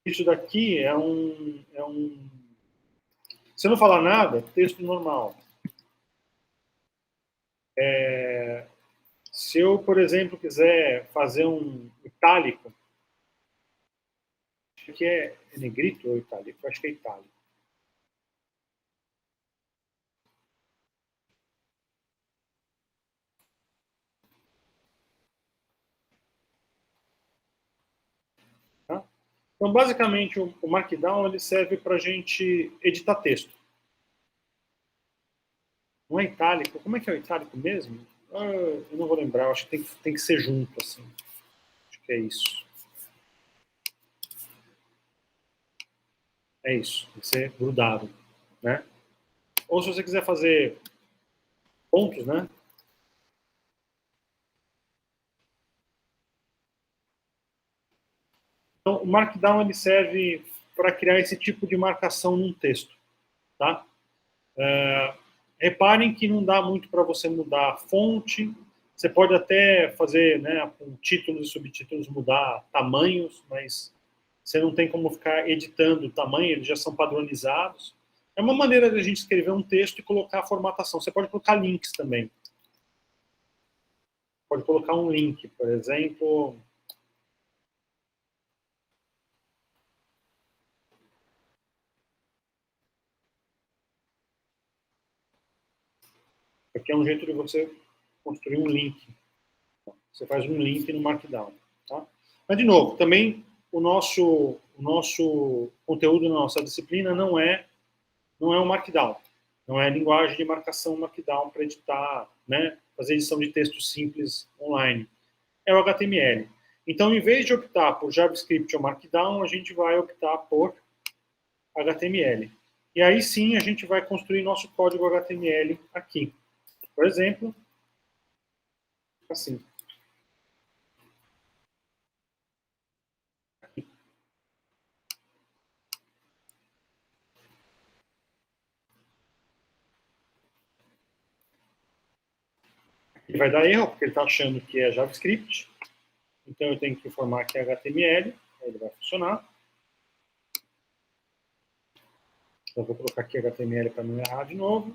Isso daqui é um... Se eu não falar nada, texto normal. Se eu, por exemplo, quiser fazer um itálico, acho que é negrito ou itálico? Acho que é itálico. Tá? Então, basicamente, o Markdown ele serve para a gente editar texto. Não é itálico? Como é que é o itálico mesmo? Eu não vou lembrar, acho que tem que ser junto, assim. Acho que é isso. É isso, tem que ser grudado, né? Ou se você quiser fazer pontos, né? Então, o Markdown ele serve para criar esse tipo de marcação num texto, tá? Reparem que não dá muito para você mudar a fonte. Você pode até fazer, né, com títulos e subtítulos, mudar tamanhos, mas você não tem como ficar editando o tamanho, eles já são padronizados. É uma maneira de a gente escrever um texto e colocar a formatação. Você pode colocar links também. Pode colocar um link, por exemplo. Aqui é um jeito de você construir um link. Você faz um link no Markdown. Tá? Mas, de novo, também o nosso conteúdo na nossa disciplina não é o Markdown. Não é a linguagem de marcação Markdown para editar, né, fazer edição de texto simples online. É o HTML. Então, em vez de optar por JavaScript ou Markdown, a gente vai optar por HTML. E aí sim a gente vai construir nosso código HTML aqui. Por exemplo, assim. Ele vai dar erro, porque ele está achando que é JavaScript. Então, eu tenho que informar que é HTML. Aí ele vai funcionar. Então, eu vou colocar aqui HTML para não errar de novo.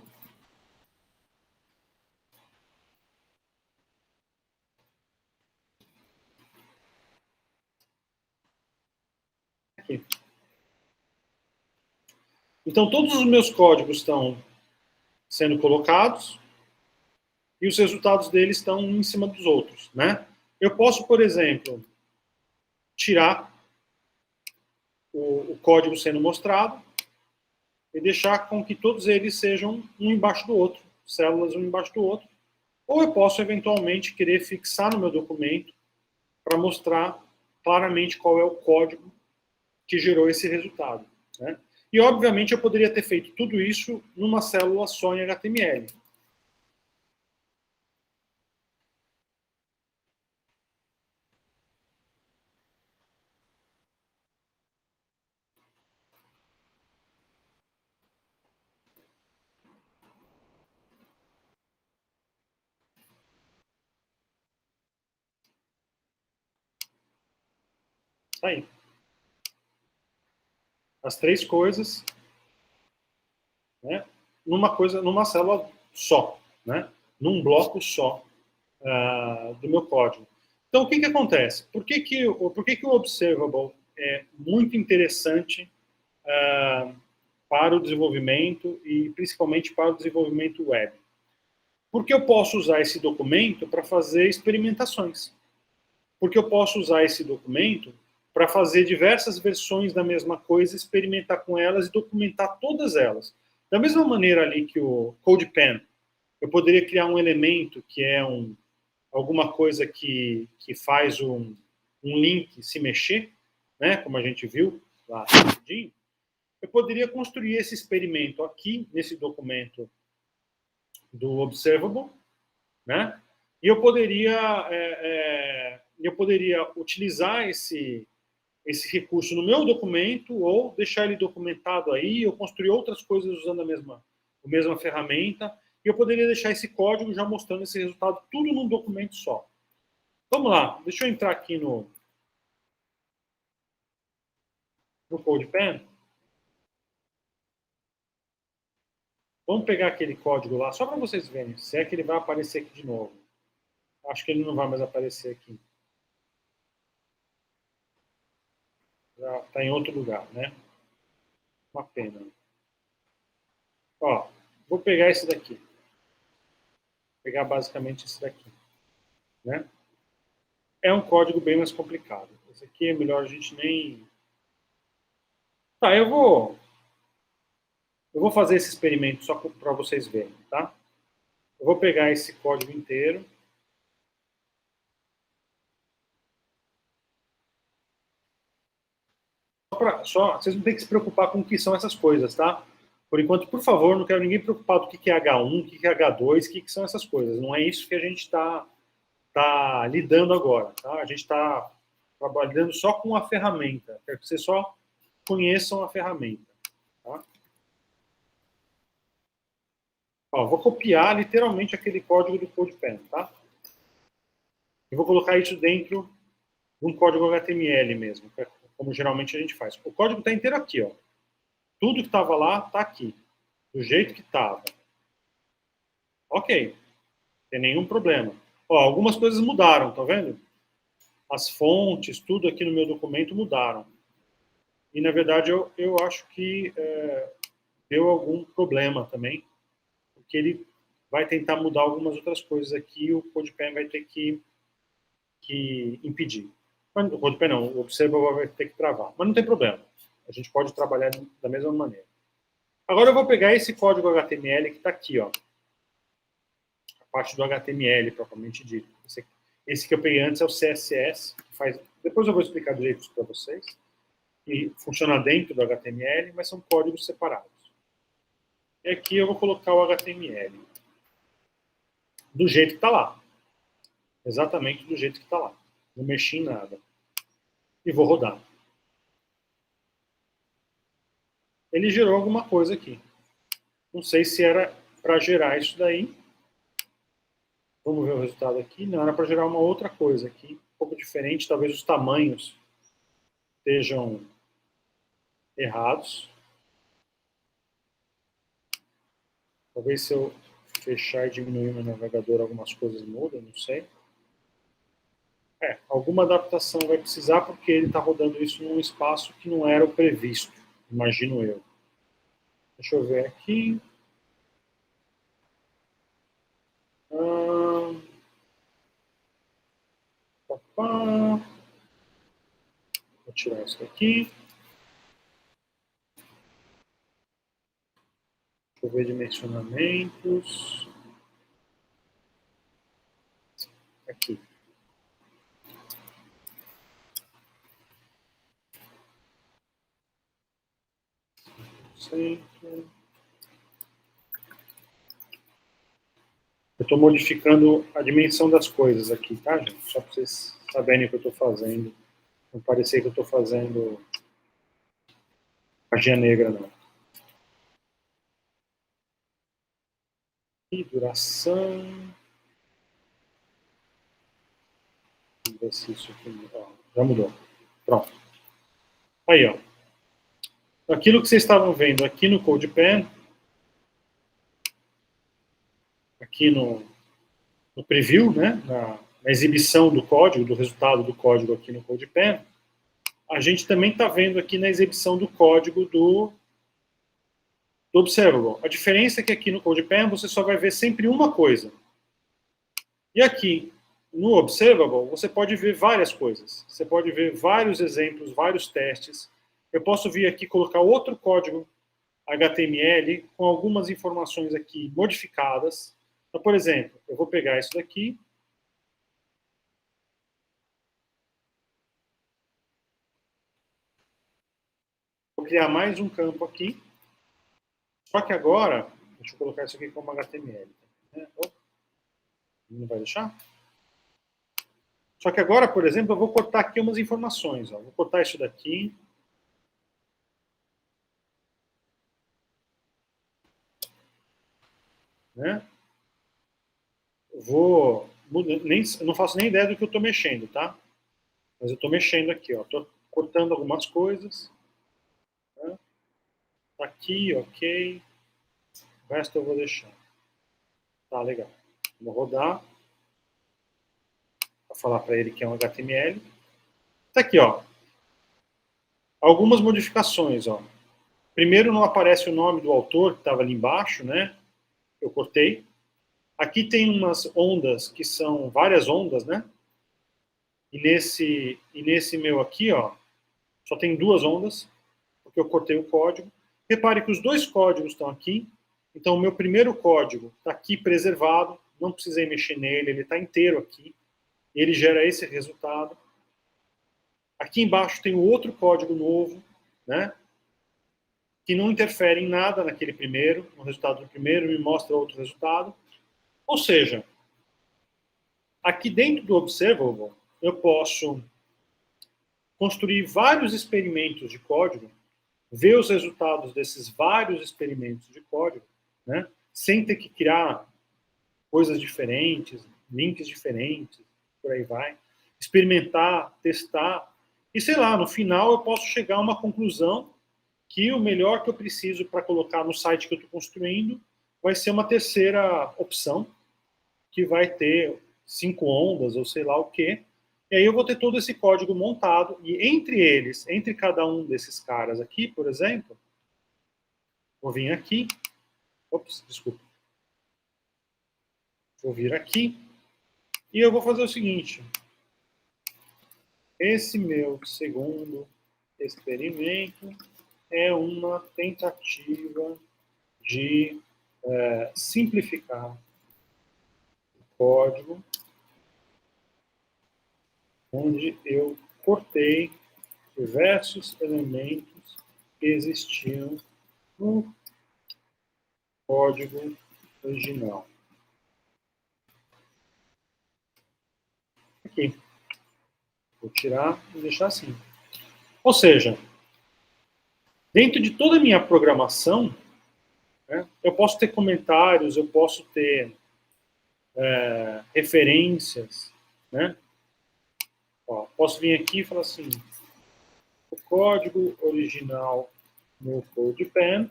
Aqui. Então, todos os meus códigos estão sendo colocados e os resultados deles estão um em cima dos outros, né? Eu posso, por exemplo, tirar o código sendo mostrado e deixar com que todos eles sejam um embaixo do outro, células um embaixo do outro. Ou eu posso, eventualmente, querer fixar no meu documento para mostrar claramente qual é o código que gerou esse resultado, né? E, obviamente, eu poderia ter feito tudo isso numa célula só em HTML. Tá aí. As três coisas, né, numa célula só, né, num bloco só do meu código. Então, o que acontece? Por que o Observable é muito interessante para o desenvolvimento e principalmente para o desenvolvimento web? Porque eu posso usar esse documento para fazer experimentações. Porque eu posso usar esse documento para fazer diversas versões da mesma coisa, experimentar com elas e documentar todas elas. Da mesma maneira ali que o CodePen, eu poderia criar um elemento que é alguma coisa que faz um link se mexer, né, como a gente viu lá rapidinho. Eu poderia construir esse experimento aqui, nesse documento do Observable, né? E eu poderia utilizar esse recurso no meu documento ou deixar ele documentado aí, ou construir outras coisas usando a mesma ferramenta, e eu poderia deixar esse código já mostrando esse resultado tudo num documento só. Vamos lá, deixa eu entrar aqui no CodePen. Vamos pegar aquele código lá, só para vocês verem, se é que ele vai aparecer aqui de novo. Acho que ele não vai mais aparecer aqui. Já está em outro lugar, né? Uma pena. Ó, vou pegar esse daqui. Vou pegar basicamente esse daqui, né? É um código bem mais complicado. Esse aqui é melhor a gente nem... Tá, eu vou fazer esse experimento só para vocês verem, tá? Eu vou pegar esse código inteiro. Vocês não têm que se preocupar com o que são essas coisas, tá? Por enquanto, por favor, não quero ninguém preocupado com o que é H1, o que é H2, o que são essas coisas. Não é isso que a gente está lidando agora, tá? A gente está trabalhando só com a ferramenta. Quero que vocês só conheçam a ferramenta, tá? Ó, vou copiar literalmente aquele código do CodePen, tá? E vou colocar isso dentro de um código HTML mesmo, como geralmente a gente faz. O código está inteiro aqui, ó. Tudo que estava lá está aqui, do jeito que estava. Ok, não tem nenhum problema. Ó, algumas coisas mudaram, tá vendo? As fontes, tudo aqui no meu documento mudaram. E, na verdade, eu acho que deu algum problema também, porque ele vai tentar mudar algumas outras coisas aqui e o CodePen vai ter que impedir. Mas, o CodePen não, o Observable vai ter que travar. Mas não tem problema. A gente pode trabalhar da mesma maneira. Agora eu vou pegar esse código HTML que está aqui, ó. A parte do HTML, propriamente dito. Esse que eu peguei antes é o CSS, que faz... Depois eu vou explicar direito isso para vocês. E funciona dentro do HTML, mas são códigos separados. E aqui eu vou colocar o HTML. Do jeito que está lá. Exatamente do jeito que está lá. Não mexi em nada. E vou rodar. Ele gerou alguma coisa aqui. Não sei se era para gerar isso daí. Vamos ver o resultado aqui. Não, era para gerar uma outra coisa aqui, um pouco diferente. Talvez os tamanhos estejam errados. Talvez se eu fechar e diminuir meu navegador, algumas coisas mudam, não sei. Alguma adaptação vai precisar, porque ele está rodando isso num espaço que não era o previsto, imagino eu. Deixa eu ver aqui. Vou tirar isso daqui. Deixa eu ver dimensionamentos. Aqui. Centro. Eu estou modificando a dimensão das coisas aqui, tá, gente? Só para vocês saberem o que eu estou fazendo. Não parecer que eu estou fazendo magia negra, não. E duração. Vamos ver se isso aqui... já mudou. Pronto. Aí, ó. Aquilo que vocês estavam vendo aqui no CodePen, aqui no preview, né, na exibição do código, do resultado do código aqui no CodePen, a gente também está vendo aqui na exibição do código do Observable. A diferença é que aqui no CodePen você só vai ver sempre uma coisa. E aqui no Observable você pode ver várias coisas. Você pode ver vários exemplos, vários testes. Eu posso vir aqui colocar outro código HTML com algumas informações aqui modificadas. Então, por exemplo, eu vou pegar isso daqui. Vou criar mais um campo aqui. Só que agora, deixa eu colocar isso aqui como HTML. Não vai deixar? Só que agora, por exemplo, eu vou cortar aqui umas informações. Ó. Vou cortar isso daqui. Né? Eu não faço nem ideia do que eu estou mexendo, tá? Mas eu estou mexendo aqui, ó. Estou cortando algumas coisas. Né? Tá aqui, ok. O resto eu vou deixar. Tá, legal. Vou rodar. Vou falar para ele que é um HTML. Tá aqui, ó. Algumas modificações, ó. Primeiro, não aparece o nome do autor, que estava ali embaixo, né? Eu cortei. Aqui tem umas ondas, que são várias ondas, né? E nesse meu aqui, ó, só tem duas ondas, porque eu cortei o código. Repare que os dois códigos estão aqui. Então, o meu primeiro código está aqui preservado, não precisei mexer nele, ele está inteiro aqui. Ele gera esse resultado. Aqui embaixo tem o outro código novo, né? Que não interfere em nada naquele primeiro, no resultado do primeiro, me mostra outro resultado. Ou seja, aqui dentro do Observable, eu posso construir vários experimentos de código, ver os resultados desses vários experimentos de código, né? Sem ter que criar coisas diferentes, links diferentes, por aí vai. Experimentar, testar. E, sei lá, no final eu posso chegar a uma conclusão que o melhor que eu preciso para colocar no site que eu estou construindo vai ser uma terceira opção, que vai ter 5 ondas ou sei lá o quê. E aí eu vou ter todo esse código montado, e entre eles, entre cada um desses caras aqui, por exemplo, vou vir aqui, desculpa. Vou vir aqui, e eu vou fazer o seguinte. Esse meu segundo experimento é uma tentativa de simplificar o código, onde eu cortei diversos elementos que existiam no código original. Aqui. Vou tirar e deixar assim. Ou seja, dentro de toda a minha programação, né, eu posso ter comentários, eu posso ter referências, né? Ó, posso vir aqui e falar assim, o código original no CodePen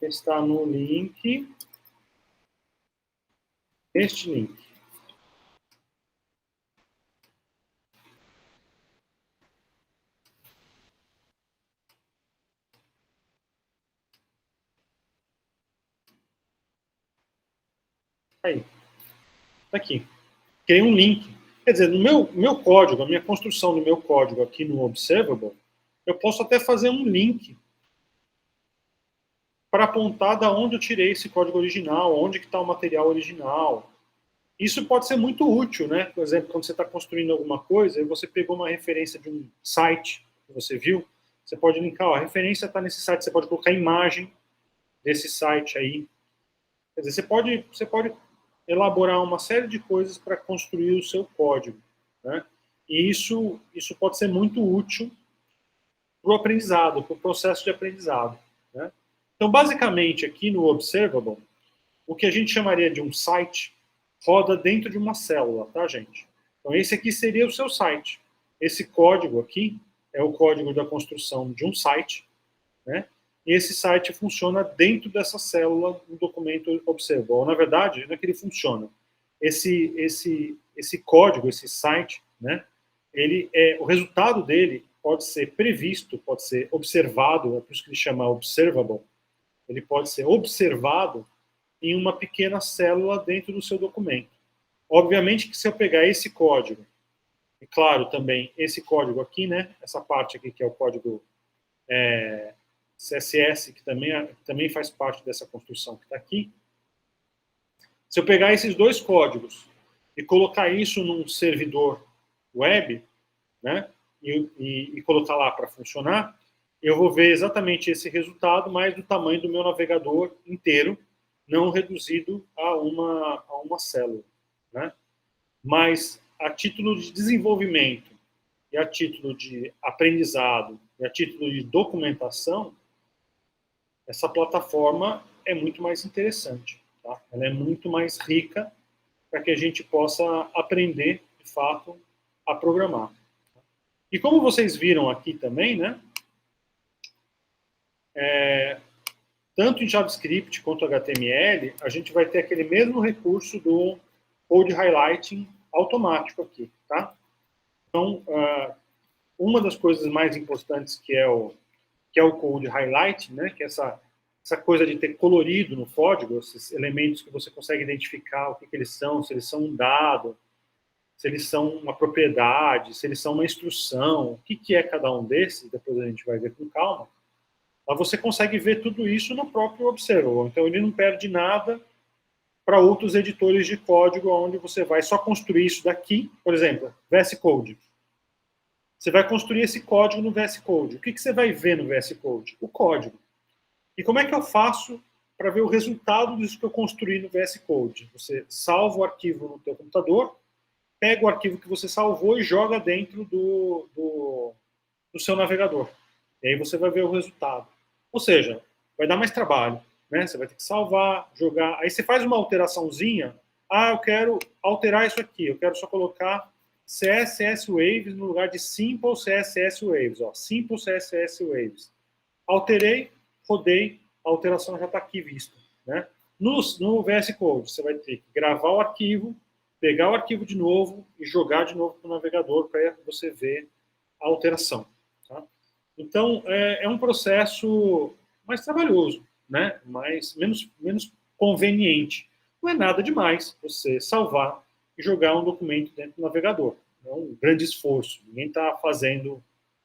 está no link, este link. Aí, tá aqui. Criei um link. Quer dizer, no meu código, a minha construção do meu código aqui no Observable, eu posso até fazer um link para apontar da onde eu tirei esse código original, onde que está o material original. Isso pode ser muito útil, né? Por exemplo, quando você está construindo alguma coisa e você pegou uma referência de um site que você viu, você pode linkar, ó, a referência está nesse site, você pode colocar a imagem desse site aí. Quer dizer, você pode elaborar uma série de coisas para construir o seu código, né? E isso pode ser muito útil para o aprendizado, para o processo de aprendizado, né? Então, basicamente, aqui no Observable, o que a gente chamaria de um site roda dentro de uma célula, tá, gente? Então, esse aqui seria o seu site. Esse código aqui é o código da construção de um site, né? E esse site funciona dentro dessa célula do documento Observable. Na verdade, não é que ele funciona. Esse código, esse site, né? O resultado dele pode ser previsto, pode ser observado, é por isso que ele chama observable. Ele pode ser observado em uma pequena célula dentro do seu documento. Obviamente que se eu pegar esse código, e claro, também esse código aqui, né? Essa parte aqui que é o código CSS, que também faz parte dessa construção que está aqui. Se eu pegar esses dois códigos e colocar isso num servidor web, né, e colocar lá para funcionar, eu vou ver exatamente esse resultado, mas do tamanho do meu navegador inteiro, não reduzido a uma célula, né? Mas a título de desenvolvimento e a título de aprendizado e a título de documentação, essa plataforma é muito mais interessante, tá? Ela é muito mais rica para que a gente possa aprender, de fato, a programar. E como vocês viram aqui também, né? Tanto em JavaScript quanto HTML, a gente vai ter aquele mesmo recurso do code highlighting automático aqui, tá? Então, uma das coisas mais importantes que é o code highlight, né? Que é essa coisa de ter colorido no código, esses elementos que você consegue identificar o que eles são, se eles são um dado, se eles são uma propriedade, se eles são uma instrução, o que é cada um desses, depois a gente vai ver com calma. Mas você consegue ver tudo isso no próprio Observable. Então, ele não perde nada para outros editores de código, onde você vai só construir isso daqui. Por exemplo, VS Code. Você vai construir esse código no VS Code. O que você vai ver no VS Code? O código. E como é que eu faço para ver o resultado disso que eu construí no VS Code? Você salva o arquivo no teu computador, pega o arquivo que você salvou e joga dentro do seu navegador. E aí você vai ver o resultado. Ou seja, vai dar mais trabalho, né? Você vai ter que salvar, jogar. Aí você faz uma alteraçãozinha. Eu quero alterar isso aqui. Eu quero só colocar CSS Waves no lugar de Simple CSS Waves. Ó, Simple CSS Waves. Alterei, rodei, a alteração já está aqui vista, né? No VS Code, você vai ter que gravar o arquivo, pegar o arquivo de novo e jogar de novo para o navegador para você ver a alteração. Tá? Então, é um processo mais trabalhoso, né? Menos conveniente. Não é nada demais você salvar e jogar um documento dentro do navegador. É um grande esforço. Ninguém está fazendo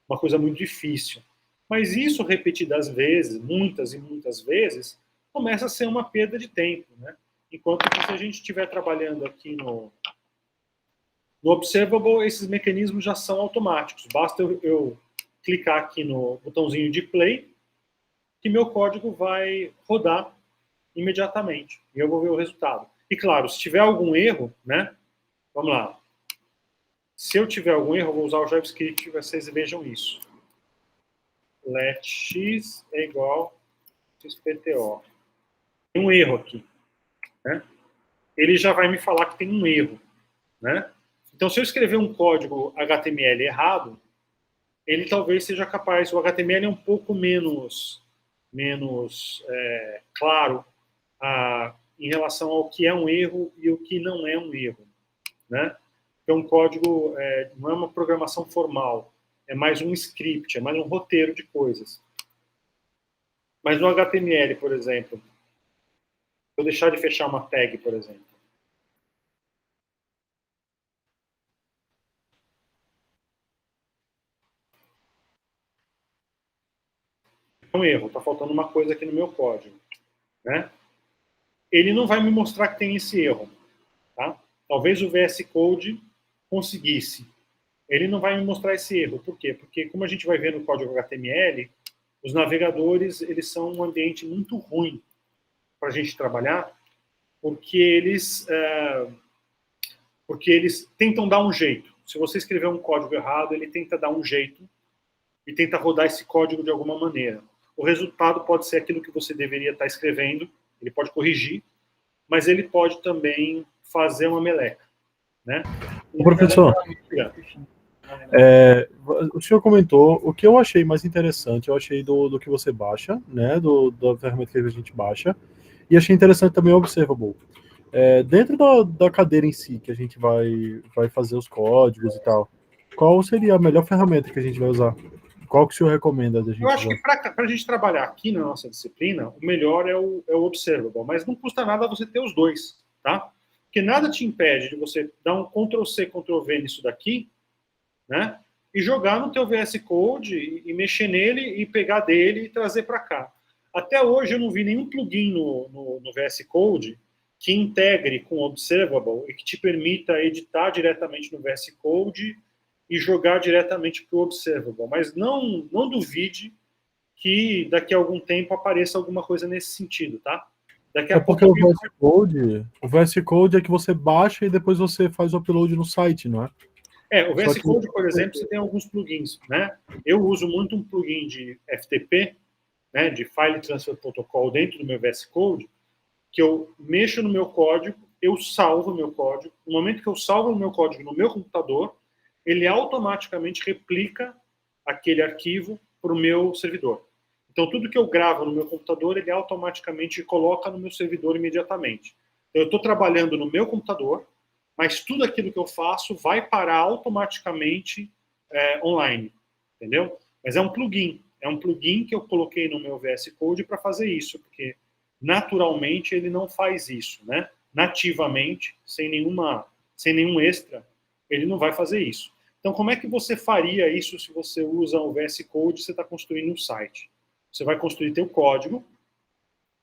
uma coisa muito difícil. Mas isso, repetidas vezes, muitas e muitas vezes, começa a ser uma perda de tempo, né? Enquanto que se a gente estiver trabalhando aqui no Observable, esses mecanismos já são automáticos. Basta eu clicar aqui no botãozinho de play, que meu código vai rodar imediatamente. E eu vou ver o resultado. E claro, se tiver algum erro, né? Vamos lá. Se eu tiver algum erro, eu vou usar o JavaScript, vocês vejam isso. Let x é igual XPTO. Tem um erro aqui, né? ele já vai me falar que tem um erro, né? Então, se eu escrever um código HTML errado, ele talvez seja capaz, o HTML é um pouco menos claro em relação ao que é um erro e o que não é um erro, né? Então, um código não é uma programação formal, é mais um script, é mais um roteiro de coisas. Mas no HTML, por exemplo, se eu deixar de fechar uma tag, por exemplo, é um erro, está faltando uma coisa aqui no meu código, né? Ele não vai me mostrar que tem esse erro, tá? Talvez o VS Code conseguisse. Ele não vai me mostrar esse erro. Por quê? Porque, como a gente vai ver no código HTML, os navegadores eles são um ambiente muito ruim para a gente trabalhar, porque eles tentam dar um jeito. Se você escrever um código errado, ele tenta dar um jeito e tenta rodar esse código de alguma maneira. O resultado pode ser aquilo que você deveria estar escrevendo, ele pode corrigir, mas ele pode também fazer uma meleca, né? Professor, o senhor comentou, o que eu achei mais interessante, eu achei do que você baixa, né, da ferramenta que a gente baixa, e achei interessante também o Observable. Dentro da cadeira em si, que a gente vai fazer os códigos e tal, qual seria a melhor ferramenta que a gente vai usar? Qual que o senhor recomenda da gente Eu acho usar? que para a gente trabalhar aqui na nossa disciplina, o melhor é o Observable, mas não custa nada você ter os dois, tá? Porque nada te impede de você dar um Ctrl+C, Ctrl+V nisso daqui, né? E jogar no teu VS Code e mexer nele e pegar dele e trazer para cá. Até hoje eu não vi nenhum plugin no VS Code que integre com o Observable e que te permita editar diretamente no VS Code e jogar diretamente para o Observable. Mas não duvide que daqui a algum tempo apareça alguma coisa nesse sentido, tá? Daqui a Porque pouco... o VS Code é que você baixa e depois você faz o upload no site, não é? O VS Code, por exemplo, você tem alguns plugins, né? Eu uso muito um plugin de FTP, né, de File Transfer Protocol dentro do meu VS Code, que eu mexo no meu código, eu salvo o meu código. No momento que eu salvo o meu código no meu computador, ele automaticamente replica aquele arquivo para o meu servidor. Então, tudo que eu gravo no meu computador, ele automaticamente coloca no meu servidor imediatamente. Então, eu estou trabalhando no meu computador, mas tudo aquilo que eu faço vai parar automaticamente online, entendeu? Mas é um plugin que eu coloquei no meu VS Code para fazer isso, porque naturalmente ele não faz isso, né? Nativamente, sem nenhum extra, ele não vai fazer isso. Então, como é que você faria isso se você usa o VS Code e você está construindo um site? Você vai construir teu código,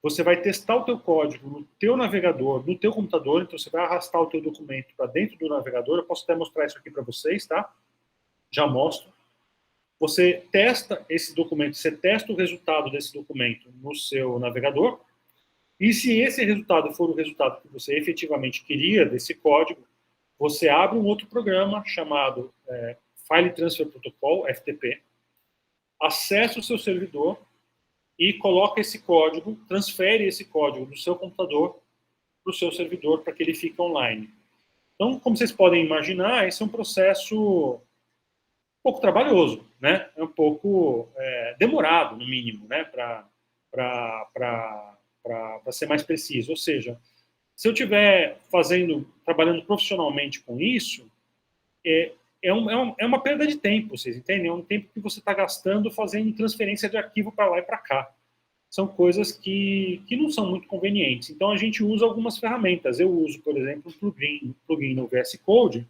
você vai testar o teu código no teu navegador, no teu computador, então você vai arrastar o teu documento para dentro do navegador. Eu posso até mostrar isso aqui para vocês, tá? Já mostro. Você testa esse documento, você testa o resultado desse documento no seu navegador, e se esse resultado for o resultado que você efetivamente queria desse código, você abre um outro programa chamado File Transfer Protocol, FTP, acessa o seu servidor e coloca esse código, transfere esse código do seu computador para o seu servidor para que ele fique online. Então, como vocês podem imaginar, esse é um processo um pouco trabalhoso, né? É um pouco demorado, no mínimo, né? Para ser mais preciso. Ou seja, se eu estiver trabalhando profissionalmente com isso, é uma perda de tempo, vocês entendem? É um tempo que você está gastando fazendo transferência de arquivo para lá e para cá. São coisas que não são muito convenientes. Então, a gente usa algumas ferramentas. Eu uso, por exemplo, um plugin no VS Code,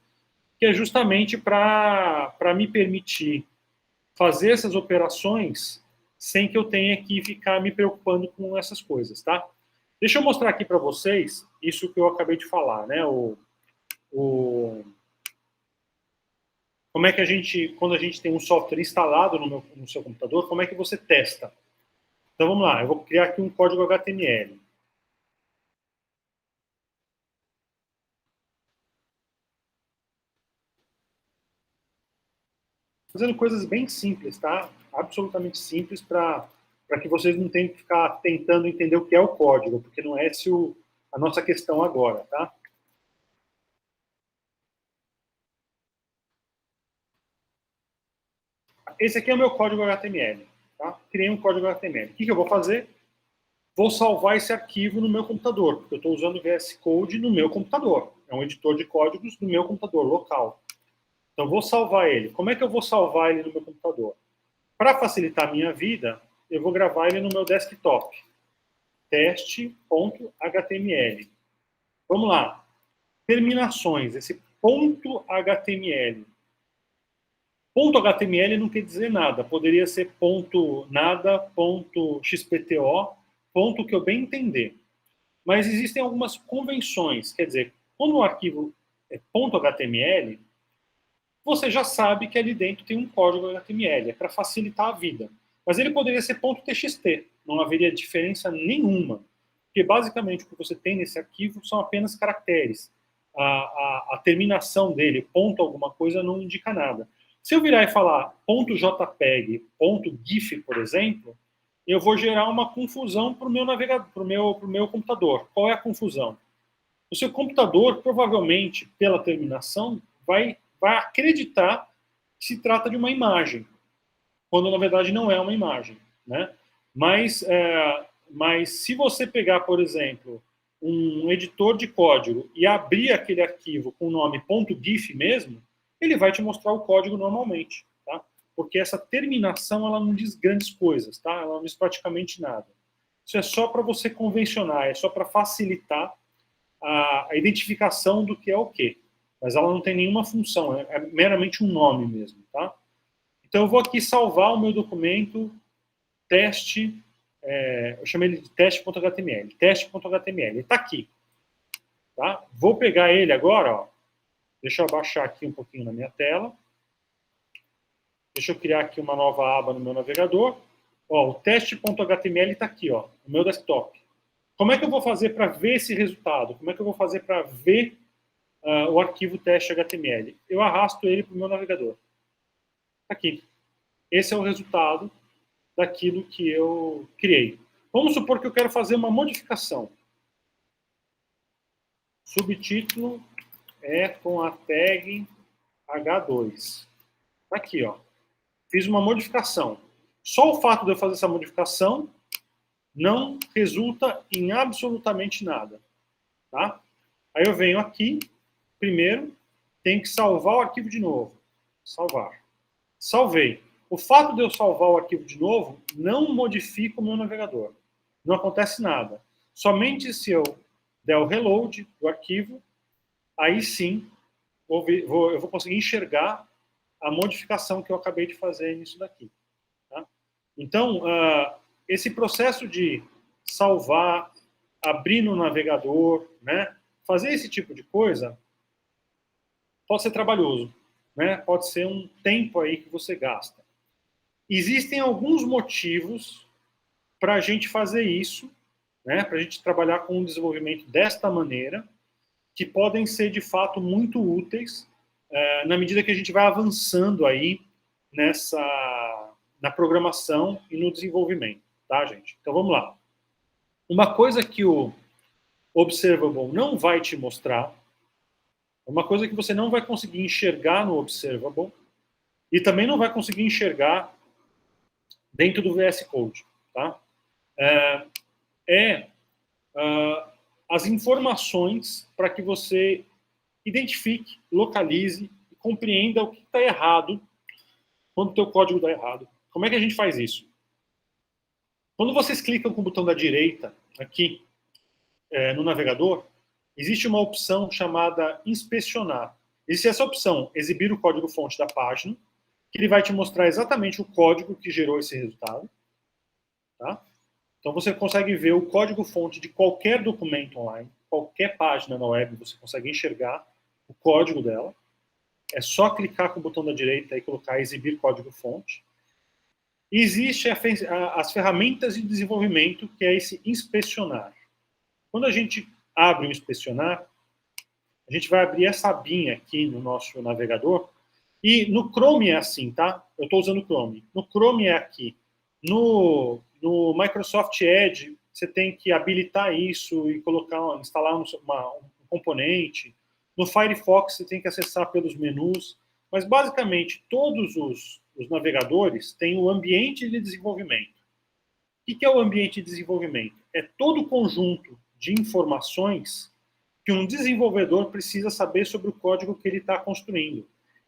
que é justamente para me permitir fazer essas operações sem que eu tenha que ficar me preocupando com essas coisas, tá? Deixa eu mostrar aqui para vocês isso que eu acabei de falar, né? Como é que quando a gente tem um software instalado no seu computador, como é que você testa? Então vamos lá, eu vou criar aqui um código HTML. Fazendo coisas bem simples, tá? Absolutamente simples para que vocês não tenham que ficar tentando entender o que é o código, porque não é esse a nossa questão agora, tá? Esse aqui é o meu código HTML, tá? Criei um código HTML. O que eu vou fazer? Vou salvar esse arquivo no meu computador, porque eu estou usando o VS Code no meu computador. É um editor de códigos do meu computador, local. Então, vou salvar ele. Como é que eu vou salvar ele no meu computador? Para facilitar a minha vida, eu vou gravar ele no meu desktop. Teste.html. Vamos lá. Terminações. Esse ponto .html. Ponto .html não quer dizer nada. Poderia ser ponto nada, ponto .xpto, ponto que eu bem entender. Mas existem algumas convenções. Quer dizer, quando o arquivo é ponto .html, você já sabe que ali dentro tem um código HTML. É para facilitar a vida. Mas ele poderia ser ponto .txt. Não haveria diferença nenhuma. Porque basicamente o que você tem nesse arquivo são apenas caracteres. A terminação dele, ponto alguma coisa, não indica nada. Se eu virar e falar ponto .jpeg, ponto .gif, por exemplo, eu vou gerar uma confusão para o meu navegador, para o meu computador. Qual é a confusão? O seu computador, provavelmente, pela terminação, vai acreditar que se trata de uma imagem, quando na verdade não é uma imagem, né? Mas se você pegar, por exemplo, um editor de código e abrir aquele arquivo com o nome .gif mesmo, ele vai te mostrar o código normalmente, tá? Porque essa terminação ela não diz grandes coisas, tá? Ela não diz praticamente nada. Isso é só para você convencionar, é só para facilitar a identificação do que é o quê. Mas ela não tem nenhuma função, é meramente um nome mesmo, tá? Então eu vou aqui salvar o meu documento teste, eu chamei ele de teste.html, teste.html, ele está aqui, tá? Vou pegar ele agora, ó, deixa eu abaixar aqui um pouquinho na minha tela, deixa eu criar aqui uma nova aba no meu navegador, ó, o teste.html está aqui, ó, no meu desktop. Como é que eu vou fazer para ver esse resultado? Como é que eu vou fazer para ver o arquivo teste.html? Eu arrasto ele para o meu navegador. Aqui. Esse é o resultado daquilo que eu criei. Vamos supor que eu quero fazer uma modificação. Subtítulo é com a tag H2. Aqui, ó. Fiz uma modificação. Só o fato de eu fazer essa modificação não resulta em absolutamente nada. Tá? Aí eu venho aqui, primeiro, tenho que salvar o arquivo de novo. Salvar. Salvei. O fato de eu salvar o arquivo de novo não modifica o meu navegador. Não acontece nada. Somente se eu der o reload do arquivo, aí sim eu vou conseguir enxergar a modificação que eu acabei de fazer nisso daqui. Tá? Então, esse processo de salvar, abrir no navegador, né, fazer esse tipo de coisa, pode ser trabalhoso, né? Pode ser um tempo aí que você gasta. Existem alguns motivos para a gente fazer isso, né? Para a gente trabalhar com o desenvolvimento desta maneira, que podem ser de fato muito úteis na medida que a gente vai avançando aí na programação e no desenvolvimento, tá, gente? Então vamos lá. Uma coisa que o Observable não vai te mostrar, uma coisa que você não vai conseguir enxergar no Observable e também não vai conseguir enxergar dentro do VS Code, tá? As informações para que você identifique, localize e compreenda o que está errado quando o teu código está errado. Como é que a gente faz isso? Quando vocês clicam com o botão da direita aqui no navegador, existe uma opção chamada inspecionar. Existe essa opção, exibir o código-fonte da página, que ele vai te mostrar exatamente o código que gerou esse resultado. Tá? Então você consegue ver o código-fonte de qualquer documento online, qualquer página na web, você consegue enxergar o código dela. É só clicar com o botão da direita e colocar exibir código-fonte. E existe as ferramentas de desenvolvimento, que é esse inspecionar. Quando a gente abre o inspecionar, a gente vai abrir essa abinha aqui no nosso navegador. E no Chrome é assim, tá? Eu estou usando o Chrome. No Chrome é aqui. No Microsoft Edge você tem que habilitar isso e instalar um componente. No Firefox, você tem que acessar pelos menus. Mas, basicamente, todos os navegadores têm um ambiente de desenvolvimento. O que é o ambiente de desenvolvimento? É todo o conjunto de informações que um desenvolvedor precisa saber sobre o código que ele está construindo.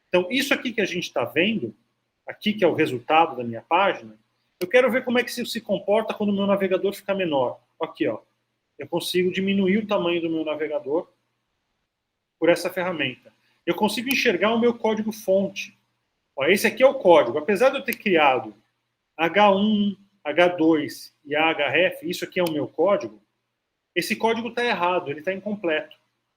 Então, isso aqui que a gente está vendo, aqui que é o resultado da minha página, eu quero ver como é que isso se comporta quando o meu navegador fica menor. Aqui, ó. Eu consigo diminuir o tamanho do meu navegador por essa ferramenta. Eu consigo enxergar o meu código-fonte. Esse aqui é o código. Apesar de eu ter criado H1, H2 e ahref, isso aqui é o meu código, esse código está errado, ele está incompleto.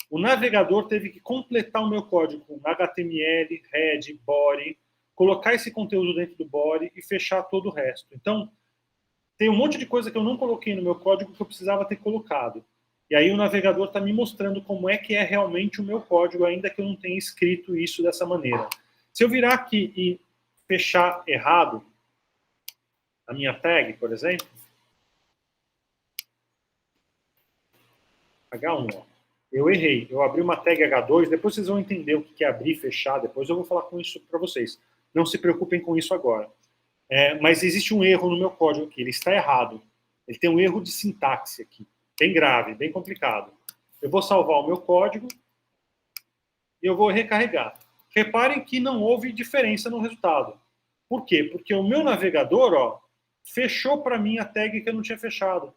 O navegador teve que completar o meu código com HTML, head, body, colocar esse conteúdo dentro do body e fechar todo o resto. Então, tem um monte de coisa que eu não coloquei no meu código que eu precisava ter colocado. E aí o navegador está me mostrando como é que é realmente o meu código, ainda que eu não tenha escrito isso dessa maneira. Se eu virar aqui e fechar errado a minha tag, por exemplo, H1, ó. Eu errei, eu abri uma tag H2, depois vocês vão entender o que é abrir e fechar, depois eu vou falar com isso para vocês. Não se preocupem com isso agora. Mas existe um erro no meu código aqui, ele está errado. Ele tem um erro de sintaxe aqui, bem grave, bem complicado. Eu vou salvar o meu código e eu vou recarregar. Reparem que não houve diferença no resultado. Por quê? Porque o meu navegador, ó, fechou para mim a tag que eu não tinha fechado.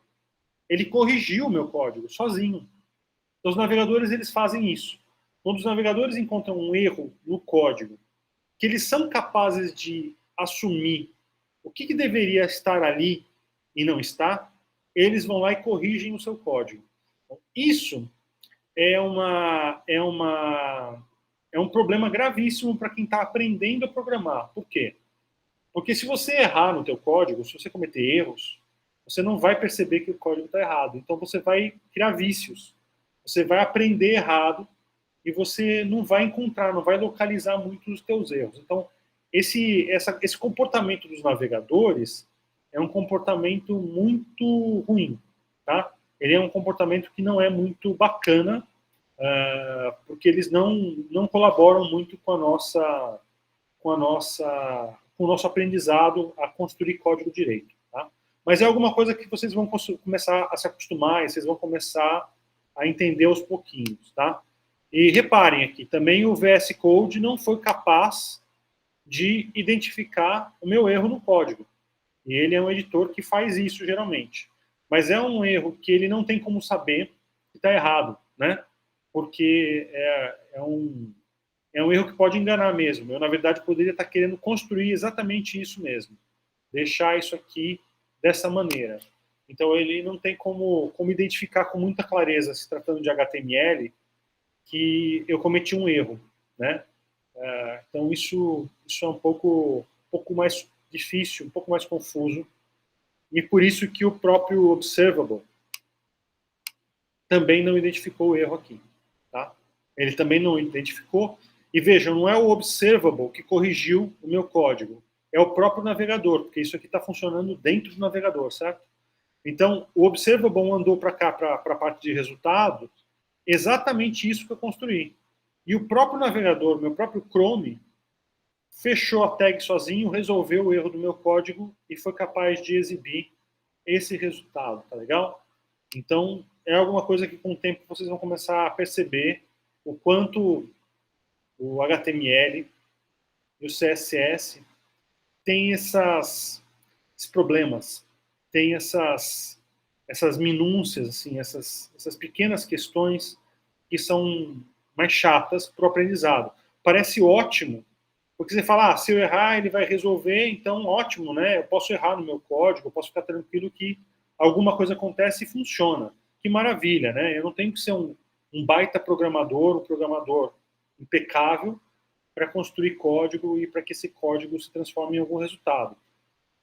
Ele corrigiu o meu código sozinho. Então, os navegadores, eles fazem isso. Quando os navegadores encontram um erro no código, que eles são capazes de assumir o que deveria estar ali e não está, eles vão lá e corrigem o seu código. Então, isso é um problema gravíssimo para quem está aprendendo a programar. Por quê? Porque se você errar no teu código, se você cometer erros, você não vai perceber que o código está errado. Então, você vai criar vícios. Você vai aprender errado e você não vai encontrar, não vai localizar muito os teus erros. Então, esse comportamento dos navegadores é um comportamento muito ruim, tá? Ele é um comportamento que não é muito bacana, porque eles não colaboram muito com o nosso aprendizado a construir código direito, tá? Mas é alguma coisa que vocês vão começar a se acostumar, e vocês vão começar a entender aos pouquinhos, tá? E reparem aqui, também o VS Code não foi capaz de identificar o meu erro no código. E ele é um editor que faz isso geralmente. Mas é um erro que ele não tem como saber que está errado, né? Porque é um erro que pode enganar mesmo. Eu, na verdade, poderia estar querendo construir exatamente isso mesmo. Deixar isso aqui dessa maneira. Então, ele não tem como identificar com muita clareza, se tratando de HTML, que eu cometi um erro, né? Então, isso é um pouco mais difícil, um pouco mais confuso, e por isso que o próprio Observable também não identificou o erro aqui, tá? Ele também não identificou, e vejam, não é o Observable que corrigiu o meu código, é o próprio navegador, porque isso aqui está funcionando dentro do navegador, certo? Então, o Observable andou para cá, para a parte de resultados, exatamente isso que eu construí. E o próprio navegador, meu próprio Chrome, fechou a tag sozinho, resolveu o erro do meu código e foi capaz de exibir esse resultado, tá legal? Então, é alguma coisa que com o tempo vocês vão começar a perceber o quanto o HTML e o CSS tem esses problemas, tem essas minúcias, assim, essas pequenas questões que são mais chatas para o aprendizado. Parece ótimo, porque você fala, se eu errar, ele vai resolver, então ótimo, né? Eu posso errar no meu código, eu posso ficar tranquilo que alguma coisa acontece e funciona. Que maravilha, né? Eu não tenho que ser um baita programador, um programador impecável para construir código e para que esse código se transforme em algum resultado.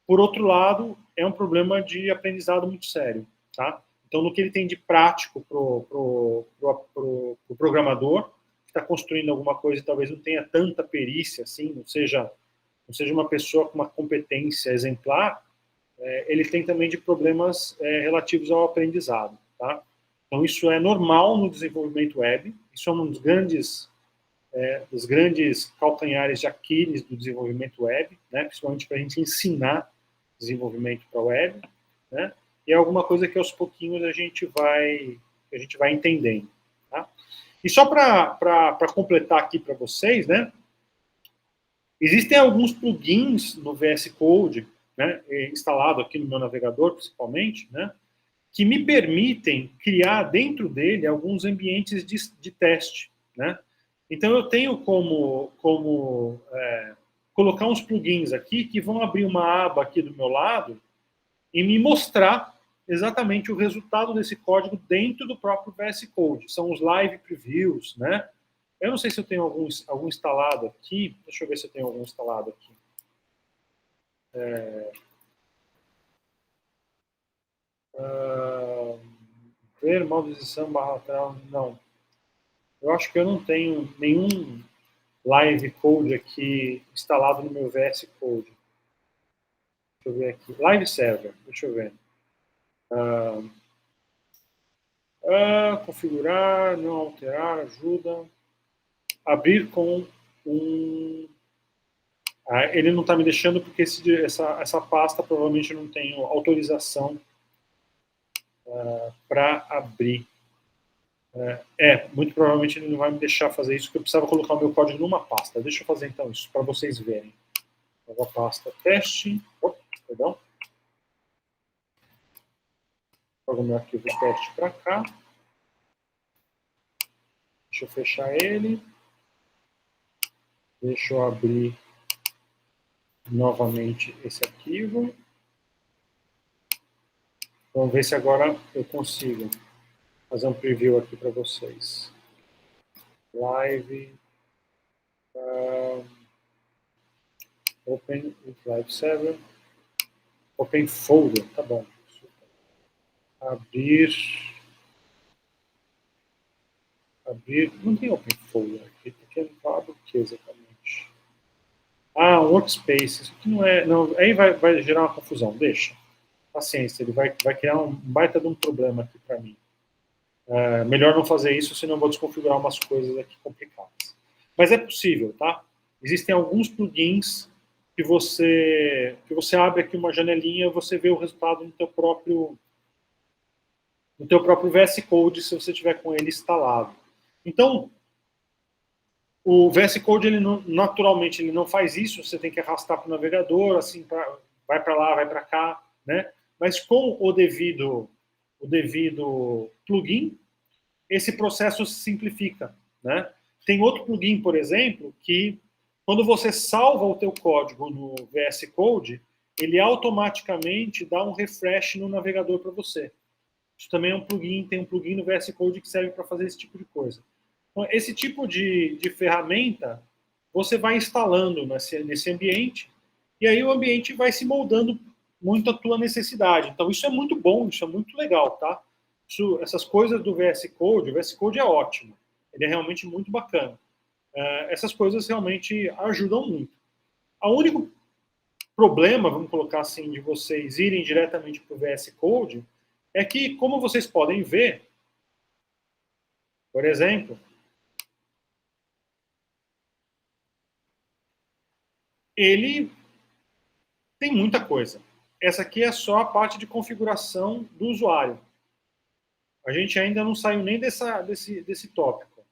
Por outro lado, é um problema de aprendizado muito sério, tá? Então, no que ele tem de prático pro programador, que está construindo alguma coisa e talvez não tenha tanta perícia assim, não seja uma pessoa com uma competência exemplar, ele tem também de problemas relativos ao aprendizado, tá? Então, isso é normal no desenvolvimento web, isso é um dos grandes calcanhares de Aquiles do desenvolvimento web, né? Principalmente para a gente ensinar desenvolvimento para a web, né? E é alguma coisa que aos pouquinhos a gente vai entendendo, tá? E só para completar aqui para vocês, né? Existem alguns plugins no VS Code, né, instalado aqui no meu navegador, principalmente, né, que me permitem criar dentro dele alguns ambientes de teste, né? Então eu tenho como colocar uns plugins aqui que vão abrir uma aba aqui do meu lado e me mostrar exatamente o resultado desse código dentro do próprio VS Code. São os live previews, né? Eu não sei se eu tenho algum instalado aqui. Deixa eu ver se eu tenho algum instalado aqui. Ver maldição barra lateral, não. Eu acho que eu não tenho nenhum live code aqui instalado no meu VS Code. Deixa eu ver aqui. Live server, deixa eu ver. Configurar, não alterar, ajuda. Abrir com um... ele não está me deixando porque essa pasta provavelmente eu não tenho autorização para abrir. Muito provavelmente ele não vai me deixar fazer isso, porque eu precisava colocar o meu código numa pasta. Deixa eu fazer então isso, para vocês verem. Nova pasta, teste. Perdão. Jogo meu arquivo teste para cá. Deixa eu fechar ele. Deixa eu abrir novamente esse arquivo. Vamos ver se agora eu consigo fazer um preview aqui para vocês. Live. Open with Live Server. Open Folder, tá bom. Abrir. Não tem Open Folder aqui, porque ele fala do que exatamente? Workspace. Isso aqui não é. Não, aí vai gerar uma confusão, deixa. Paciência, ele vai criar um baita de um problema aqui para mim. Melhor não fazer isso, senão eu vou desconfigurar umas coisas aqui complicadas. Mas é possível, tá? Existem alguns plugins que você abre aqui uma janelinha e você vê o resultado no teu próprio VS Code, se você tiver com ele instalado. Então, o VS Code, naturalmente, ele não faz isso, você tem que arrastar para o navegador, assim, vai para lá, vai para cá, né? Mas com o devido plugin, esse processo se simplifica, né? Tem outro plugin, por exemplo, que quando você salva o teu código no VS Code, ele automaticamente dá um refresh no navegador para você. Isso também é um plugin, tem um plugin no VS Code que serve para fazer esse tipo de coisa. Então, esse tipo de ferramenta, você vai instalando nesse ambiente, e aí o ambiente vai se moldando muito à tua necessidade. Então, isso é muito bom, isso é muito legal, tá? Essas coisas do VS Code, o VS Code é ótimo. Ele é realmente muito bacana. Essas coisas realmente ajudam muito. O único problema, vamos colocar assim, de vocês irem diretamente para o VS Code, é que, como vocês podem ver, por exemplo, ele tem muita coisa. Essa aqui é só a parte de configuração do usuário. A gente ainda não saiu nem desse tópico.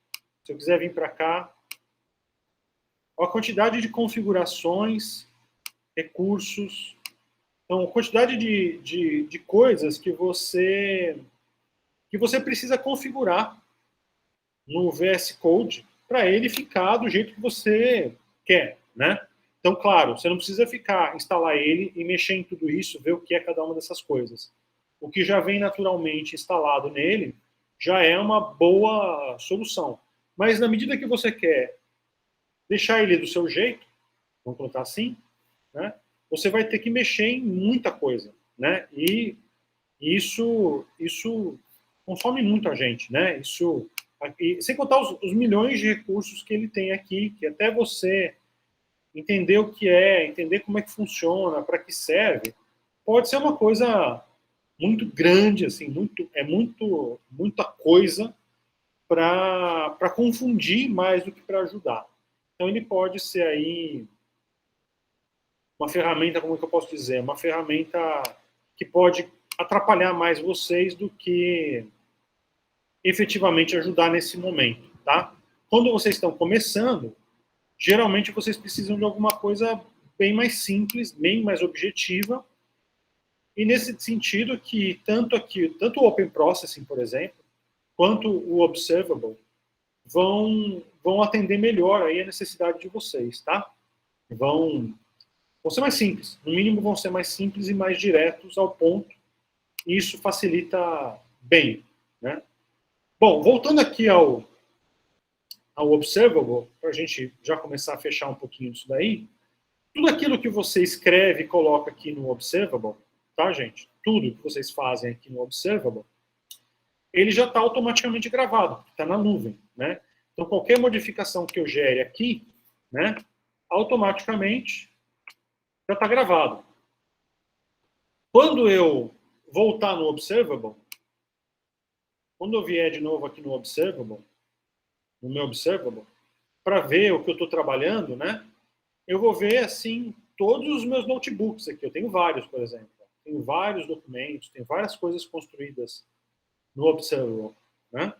Se eu quiser vir para cá, a quantidade de configurações, recursos, então, a quantidade de coisas que você precisa configurar no VS Code para ele ficar do jeito que você quer, né? Então, claro, você não precisa instalar ele e mexer em tudo isso, ver o que é cada uma dessas coisas. O que já vem naturalmente instalado nele já é uma boa solução. Mas na medida que você quer deixar ele do seu jeito, vamos colocar assim, né? Você vai ter que mexer em muita coisa, né? E isso consome muito a gente, né? Sem contar os milhões de recursos que ele tem aqui, que até você entender o que é, entender como é que funciona, para que serve, pode ser uma coisa muito grande, assim, muita coisa para confundir mais do que para ajudar. Então, ele pode ser aí uma ferramenta, como é que eu posso dizer? Uma ferramenta que pode atrapalhar mais vocês do que efetivamente ajudar nesse momento, tá? Quando vocês estão começando, geralmente vocês precisam de alguma coisa bem mais simples, bem mais objetiva, e nesse sentido que tanto o Open Processing, por exemplo, quanto o Observable vão atender melhor aí a necessidade de vocês, tá? Vão ser mais simples, no mínimo vão ser mais simples e mais diretos ao ponto, e isso facilita bem, né? Bom, voltando aqui ao Observable, para a gente já começar a fechar um pouquinho disso daí, tudo aquilo que você escreve e coloca aqui no Observable, tá, gente? Tudo que vocês fazem aqui no Observable, ele já está automaticamente gravado, está na nuvem, né? Então, qualquer modificação que eu gere aqui, né, automaticamente já está gravado. Quando eu voltar no Observable, quando eu vier de novo aqui no Observable, no meu Observable, para ver o que eu estou trabalhando, né, eu vou ver, assim, todos os meus notebooks aqui. Eu tenho vários, por exemplo. Tenho vários documentos, tenho várias coisas construídas no Observable, né?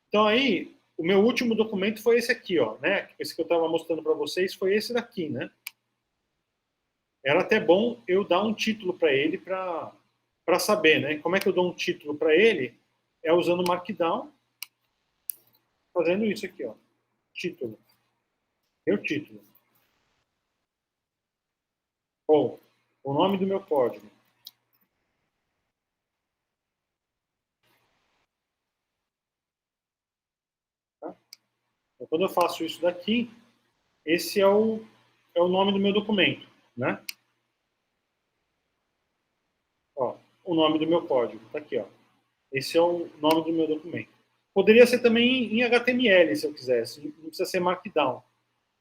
Então, aí, o meu último documento foi esse aqui, ó, né? Esse que eu estava mostrando para vocês foi esse daqui, né? Era até bom eu dar um título para ele para saber, né? Como é que eu dou um título para ele? É usando o Markdown, fazendo isso aqui, ó. Título. Meu título. Ou o nome do meu código. Tá? Então, quando eu faço isso daqui, esse é o nome do meu documento, né? Ó, o nome do meu código, tá aqui, ó. Esse é o nome do meu documento. Poderia ser também em HTML, se eu quisesse. Não precisa ser Markdown.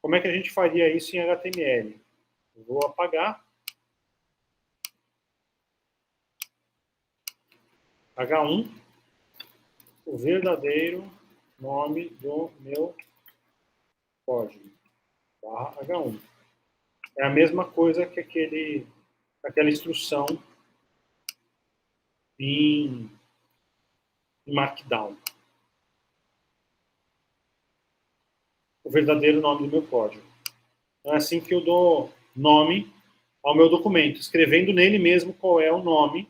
Como é que a gente faria isso em HTML? Eu vou apagar. H1, o verdadeiro nome do meu código. Barra H1. É a mesma coisa que aquela instrução em Markdown. O verdadeiro nome do meu código. Então é assim que eu dou nome ao meu documento, escrevendo nele mesmo qual é o nome,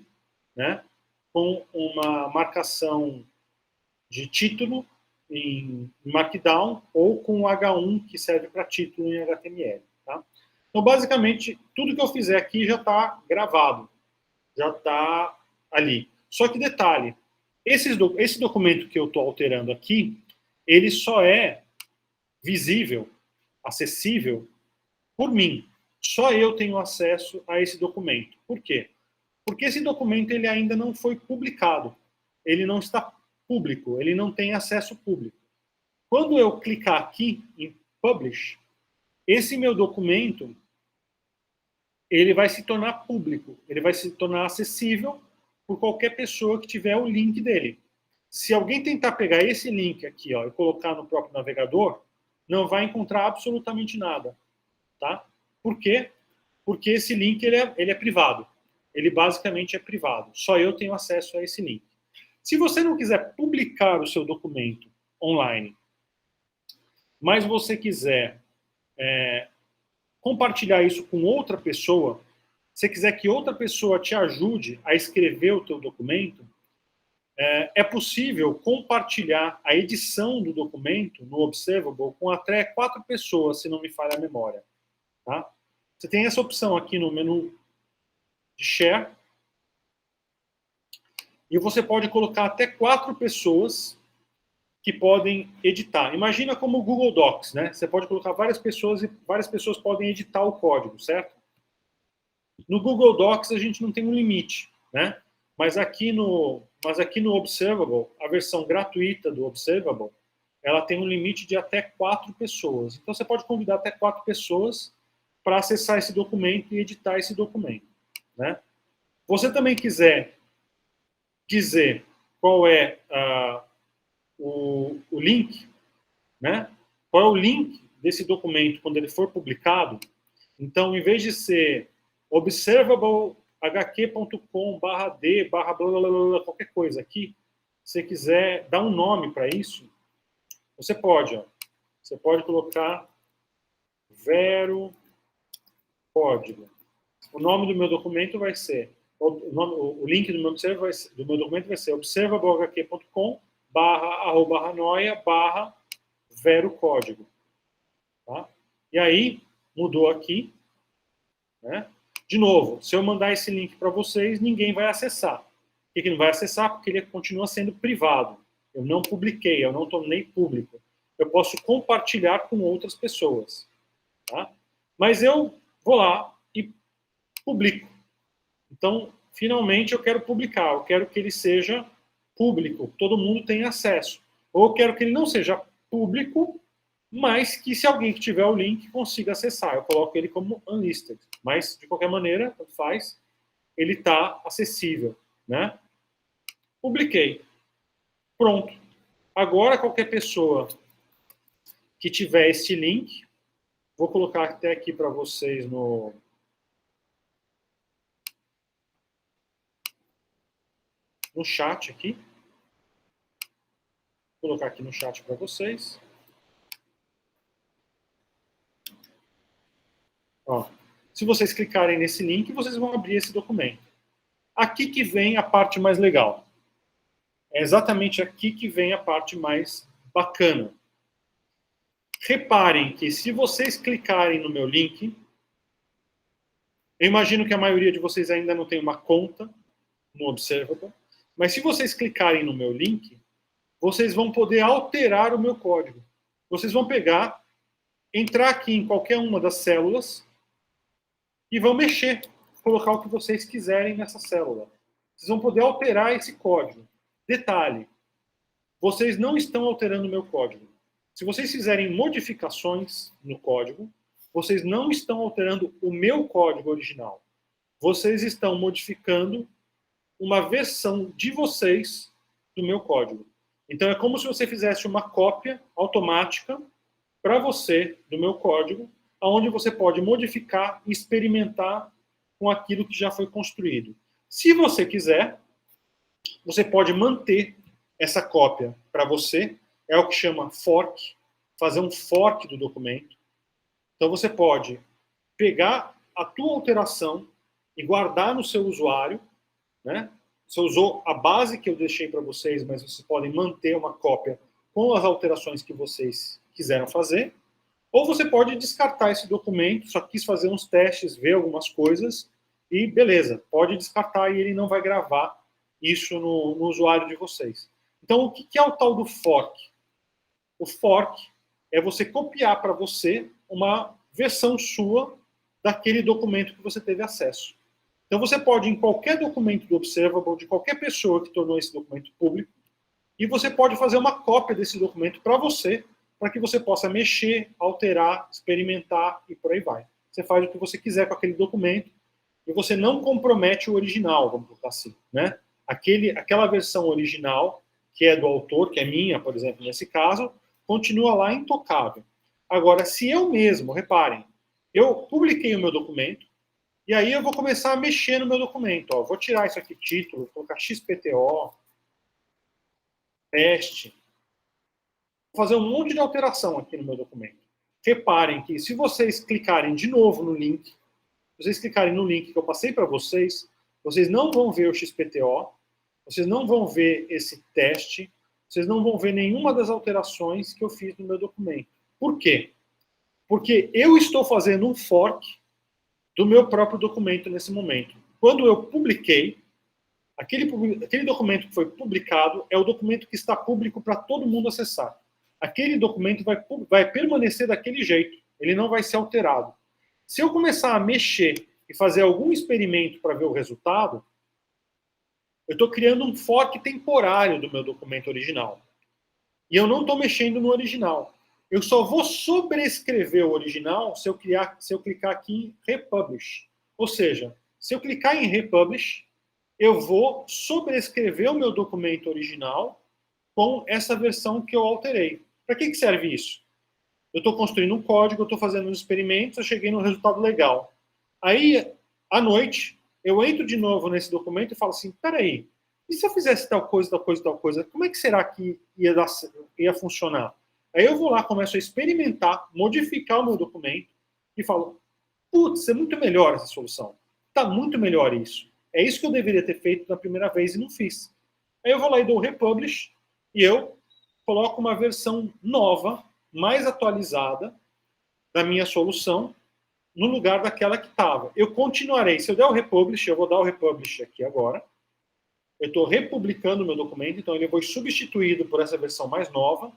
né, com uma marcação de título em Markdown ou com o H1 que serve para título em HTML. Tá? Então, basicamente, tudo que eu fizer aqui já está gravado, já está ali. Só que detalhe, esse documento que eu estou alterando aqui, ele só é visível, acessível por mim. Só eu tenho acesso a esse documento. Por quê? Porque esse documento ele ainda não foi publicado. Ele não está público, ele não tem acesso público. Quando eu clicar aqui em Publish, esse meu documento ele vai se tornar público, ele vai se tornar acessível por qualquer pessoa que tiver o link dele. Se alguém tentar pegar esse link aqui, ó, e colocar no próprio navegador, não vai encontrar absolutamente nada, tá? Por quê? Porque esse link ele é privado. Ele basicamente é privado. Só eu tenho acesso a esse link. Se você não quiser publicar o seu documento online, mas você quiser compartilhar isso com outra pessoa, se quiser que outra pessoa te ajude a escrever o teu documento, é possível compartilhar a edição do documento no Observable com até 4 pessoas, se não me falha a memória. Tá? Você tem essa opção aqui no menu de Share, e você pode colocar até 4 pessoas que podem editar. Imagina como o Google Docs, né? Você pode colocar várias pessoas e várias pessoas podem editar o código, certo? No Google Docs a gente não tem um limite, né? Mas aqui no Observable, a versão gratuita do Observable, ela tem um limite de até 4 pessoas. Então você pode convidar até 4 pessoas para acessar esse documento e editar esse documento, né? você também quiser dizer qual é o link, né? Qual é o link desse documento quando ele for publicado, então, em vez de ser observablehq.com/d/, qualquer coisa aqui, se você quiser dar um nome para isso, você pode. Ó. Você pode colocar Vero Código. O nome do meu documento vai ser, o link do meu documento vai ser observablehq.com/@noia/Vero Código. Tá? E aí, mudou aqui. Né? De novo, se eu mandar esse link para vocês, ninguém vai acessar. Por que não vai acessar? Porque ele continua sendo privado. Eu não publiquei, eu não tornei público. Eu posso compartilhar com outras pessoas. Tá? Mas eu vou lá e publico. Então, finalmente, eu quero publicar. Eu quero que ele seja público, todo mundo tenha acesso. Ou eu quero que ele não seja público, mas que se alguém que tiver o link consiga acessar. Eu coloco ele como unlisted. Mas, de qualquer maneira, tanto faz, ele está acessível. Né? Publiquei. Pronto. Agora, qualquer pessoa que tiver este link, vou colocar até aqui para vocês no chat aqui. Vou colocar aqui no chat para vocês. Ó, se vocês clicarem nesse link, vocês vão abrir esse documento. Aqui que vem a parte mais legal. É exatamente aqui que vem a parte mais bacana. Reparem que se vocês clicarem no meu link, eu imagino que a maioria de vocês ainda não tem uma conta no Observable, mas se vocês clicarem no meu link, vocês vão poder alterar o meu código. Vocês vão pegar, entrar aqui em qualquer uma das células e vão mexer, colocar o que vocês quiserem nessa célula. Vocês vão poder alterar esse código. Detalhe, vocês não estão alterando o meu código. Se vocês fizerem modificações no código, vocês não estão alterando o meu código original. Vocês estão modificando uma versão de vocês do meu código. Então é como se você fizesse uma cópia automática para você do meu código, onde você pode modificar e experimentar com aquilo que já foi construído. Se você quiser, você pode manter essa cópia para você, é o que chama fork, fazer um fork do documento. Então você pode pegar a tua alteração e guardar no seu usuário, né? Você usou a base que eu deixei para vocês, mas vocês podem manter uma cópia com as alterações que vocês quiseram fazer. Ou você pode descartar esse documento, só quis fazer uns testes, ver algumas coisas, e beleza, pode descartar e ele não vai gravar isso no usuário de vocês. Então, o que é o tal do fork? O fork é você copiar para você uma versão sua daquele documento que você teve acesso. Então, você pode, em qualquer documento do Observable, de qualquer pessoa que tornou esse documento público, e você pode fazer uma cópia desse documento para você, para que você possa mexer, alterar, experimentar e por aí vai. Você faz o que você quiser com aquele documento e você não compromete o original, vamos colocar assim, né? Aquela versão original, que é do autor, que é minha, por exemplo, nesse caso, continua lá intocável. Agora, se eu mesmo, reparem, eu publiquei o meu documento, e aí eu vou começar a mexer no meu documento. Ó, vou tirar isso aqui, título, vou colocar XPTO, teste, vou fazer um monte de alteração aqui no meu documento. Reparem que se vocês clicarem de novo no link, se vocês clicarem no link que eu passei para vocês, vocês não vão ver o XPTO, vocês não vão ver esse teste, vocês não vão ver nenhuma das alterações que eu fiz no meu documento. Por quê? Porque eu estou fazendo um fork do meu próprio documento nesse momento. Quando eu publiquei, aquele documento que foi publicado é o documento que está público para todo mundo acessar. Aquele documento vai permanecer daquele jeito, ele não vai ser alterado. Se eu começar a mexer e fazer algum experimento para ver o resultado, eu estou criando um fork temporário do meu documento original. E eu não estou mexendo no original. Eu só vou sobrescrever o original se eu clicar aqui em Republish. Ou seja, se eu clicar em Republish, eu vou sobrescrever o meu documento original com essa versão que eu alterei. Para que serve isso? Eu estou construindo um código, eu estou fazendo uns experimentos, eu cheguei num resultado legal. Aí, à noite, eu entro de novo nesse documento e falo assim, peraí, e se eu fizesse tal coisa, tal coisa, tal coisa, como é que será que ia funcionar? Aí eu vou lá, começo a experimentar, modificar o meu documento e falo, putz, é muito melhor essa solução. Está muito melhor isso. É isso que eu deveria ter feito na primeira vez e não fiz. Aí eu vou lá e dou republish e eu coloco uma versão nova, mais atualizada da minha solução no lugar daquela que estava. Eu continuarei. Se eu der o republish, eu vou dar o republish aqui agora. Eu estou republicando o meu documento, então ele foi substituído por essa versão mais nova,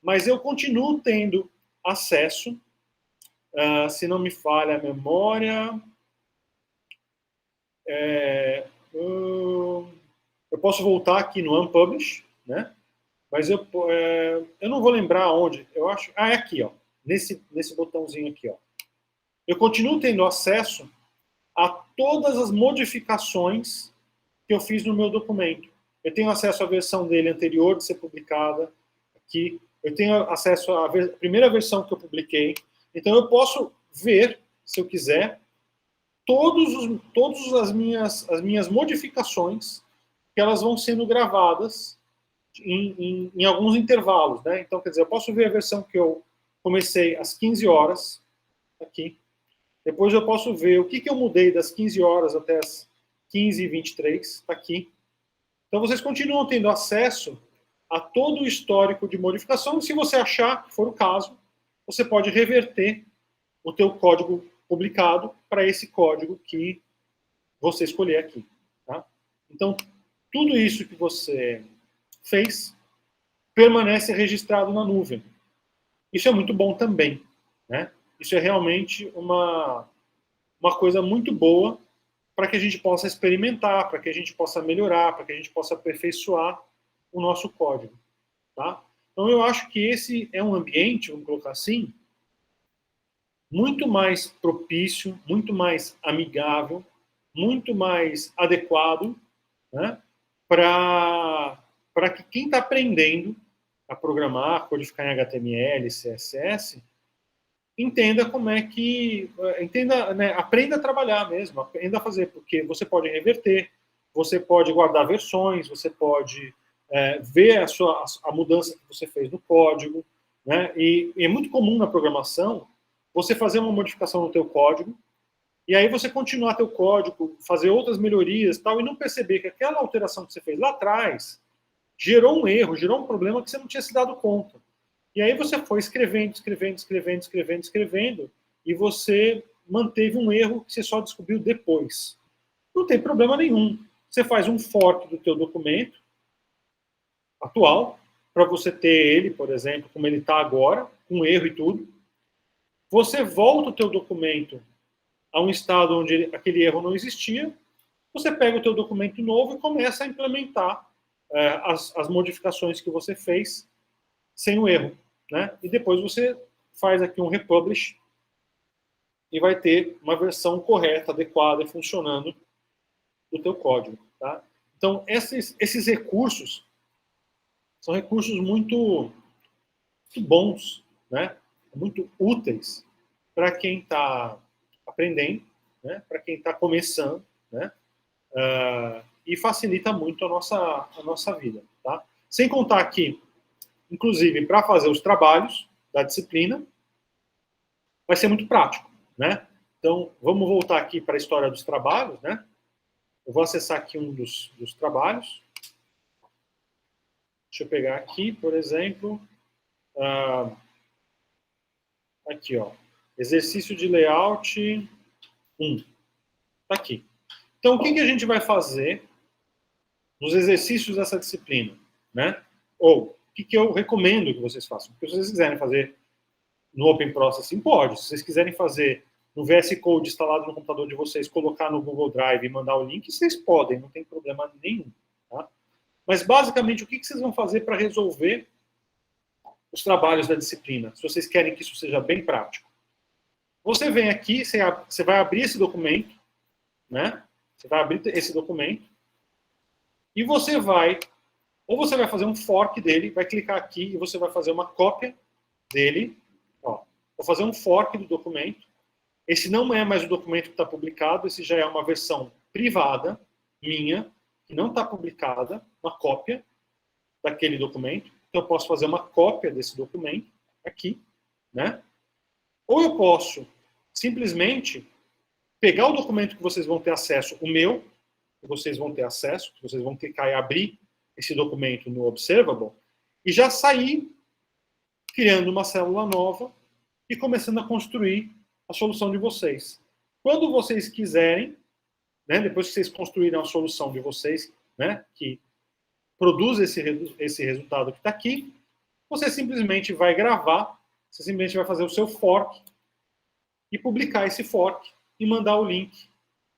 mas eu continuo tendo acesso, se não me falha a memória, eu posso voltar aqui no Unpublish, né? Mas eu não vou lembrar onde. Eu acho. É aqui, ó. Nesse botãozinho aqui, ó. Eu continuo tendo acesso a todas as modificações que eu fiz no meu documento. Eu tenho acesso à versão dele anterior de ser publicada aqui. Eu tenho acesso à primeira versão que eu publiquei. Então eu posso ver, se eu quiser, todas as minhas modificações, que elas vão sendo gravadas em alguns intervalos, né? Então, quer dizer, eu posso ver a versão que eu comecei às 15 horas, aqui. Depois eu posso ver o que eu mudei das 15 horas até as 15h23, está aqui. Então, vocês continuam tendo acesso a todo o histórico de modificação. E se você achar que for o caso, você pode reverter o teu código publicado para esse código que você escolher aqui. Tá? Então, tudo isso que você fez permanece registrado na nuvem. Isso é muito bom também. Né? Isso é realmente uma coisa muito boa para que a gente possa experimentar, para que a gente possa melhorar, para que a gente possa aperfeiçoar o nosso código. Tá? Então, eu acho que esse é um ambiente, vamos colocar assim, muito mais propício, muito mais amigável, muito mais adequado, né, para que quem está aprendendo a programar, codificar em HTML, CSS, entenda como é que... entenda, né, aprenda a trabalhar mesmo, aprenda a fazer, porque você pode reverter, você pode guardar versões, você pode ver a mudança que você fez no código, né, e é muito comum na programação você fazer uma modificação no teu código, e aí você continuar teu código, fazer outras melhorias tal, e não perceber que aquela alteração que você fez lá atrás gerou um erro, gerou um problema que você não tinha se dado conta. E aí você foi escrevendo, e você manteve um erro que você só descobriu depois. Não tem problema nenhum. Você faz um fork do teu documento atual, para você ter ele, por exemplo, como ele está agora, com erro e tudo. Você volta o teu documento a um estado onde aquele erro não existia, você pega o teu documento novo e começa a implementar as modificações que você fez sem o erro. Né? E depois você faz aqui um republish e vai ter uma versão correta, adequada e funcionando do teu código. Tá? Então, esses recursos são recursos muito bons, né? Muito úteis para quem está aprendendo, né? Para quem está começando, né? E facilita muito a nossa vida. Tá? Sem contar que, inclusive, para fazer os trabalhos da disciplina, vai ser muito prático. Né? Então, vamos voltar aqui para a história dos trabalhos. Né? Eu vou acessar aqui um dos trabalhos. Deixa eu pegar aqui, por exemplo, aqui, ó, exercício de layout 1. Está aqui. Então, o que a gente vai fazer nos exercícios dessa disciplina? Né? Ou, o que eu recomendo que vocês façam? Porque se vocês quiserem fazer no Open Processing, pode. Se vocês quiserem fazer no VS Code instalado no computador de vocês, colocar no Google Drive e mandar o link, vocês podem, não tem problema nenhum. Tá? Mas, basicamente, o que vocês vão fazer para resolver os trabalhos da disciplina, se vocês querem que isso seja bem prático? Você vem aqui, você vai abrir esse documento, né? Você vai abrir esse documento, E você vai, ou você vai fazer um fork dele, vai clicar aqui e você vai fazer uma cópia dele. Ó, vou fazer um fork do documento. Esse não é mais o documento que está publicado, esse já é uma versão privada, minha, que não está publicada, uma cópia daquele documento. Então, eu posso fazer uma cópia desse documento aqui, né? Ou eu posso simplesmente pegar o documento que vocês vão ter acesso, o meu, que vocês vão ter acesso, que vocês vão clicar e abrir esse documento no Observable, e já sair criando uma célula nova e começando a construir a solução de vocês. Quando vocês quiserem, né, depois que vocês construíram a solução de vocês, né, que produz esse resultado que está aqui, você simplesmente vai gravar, você simplesmente vai fazer o seu fork e publicar esse fork e mandar o link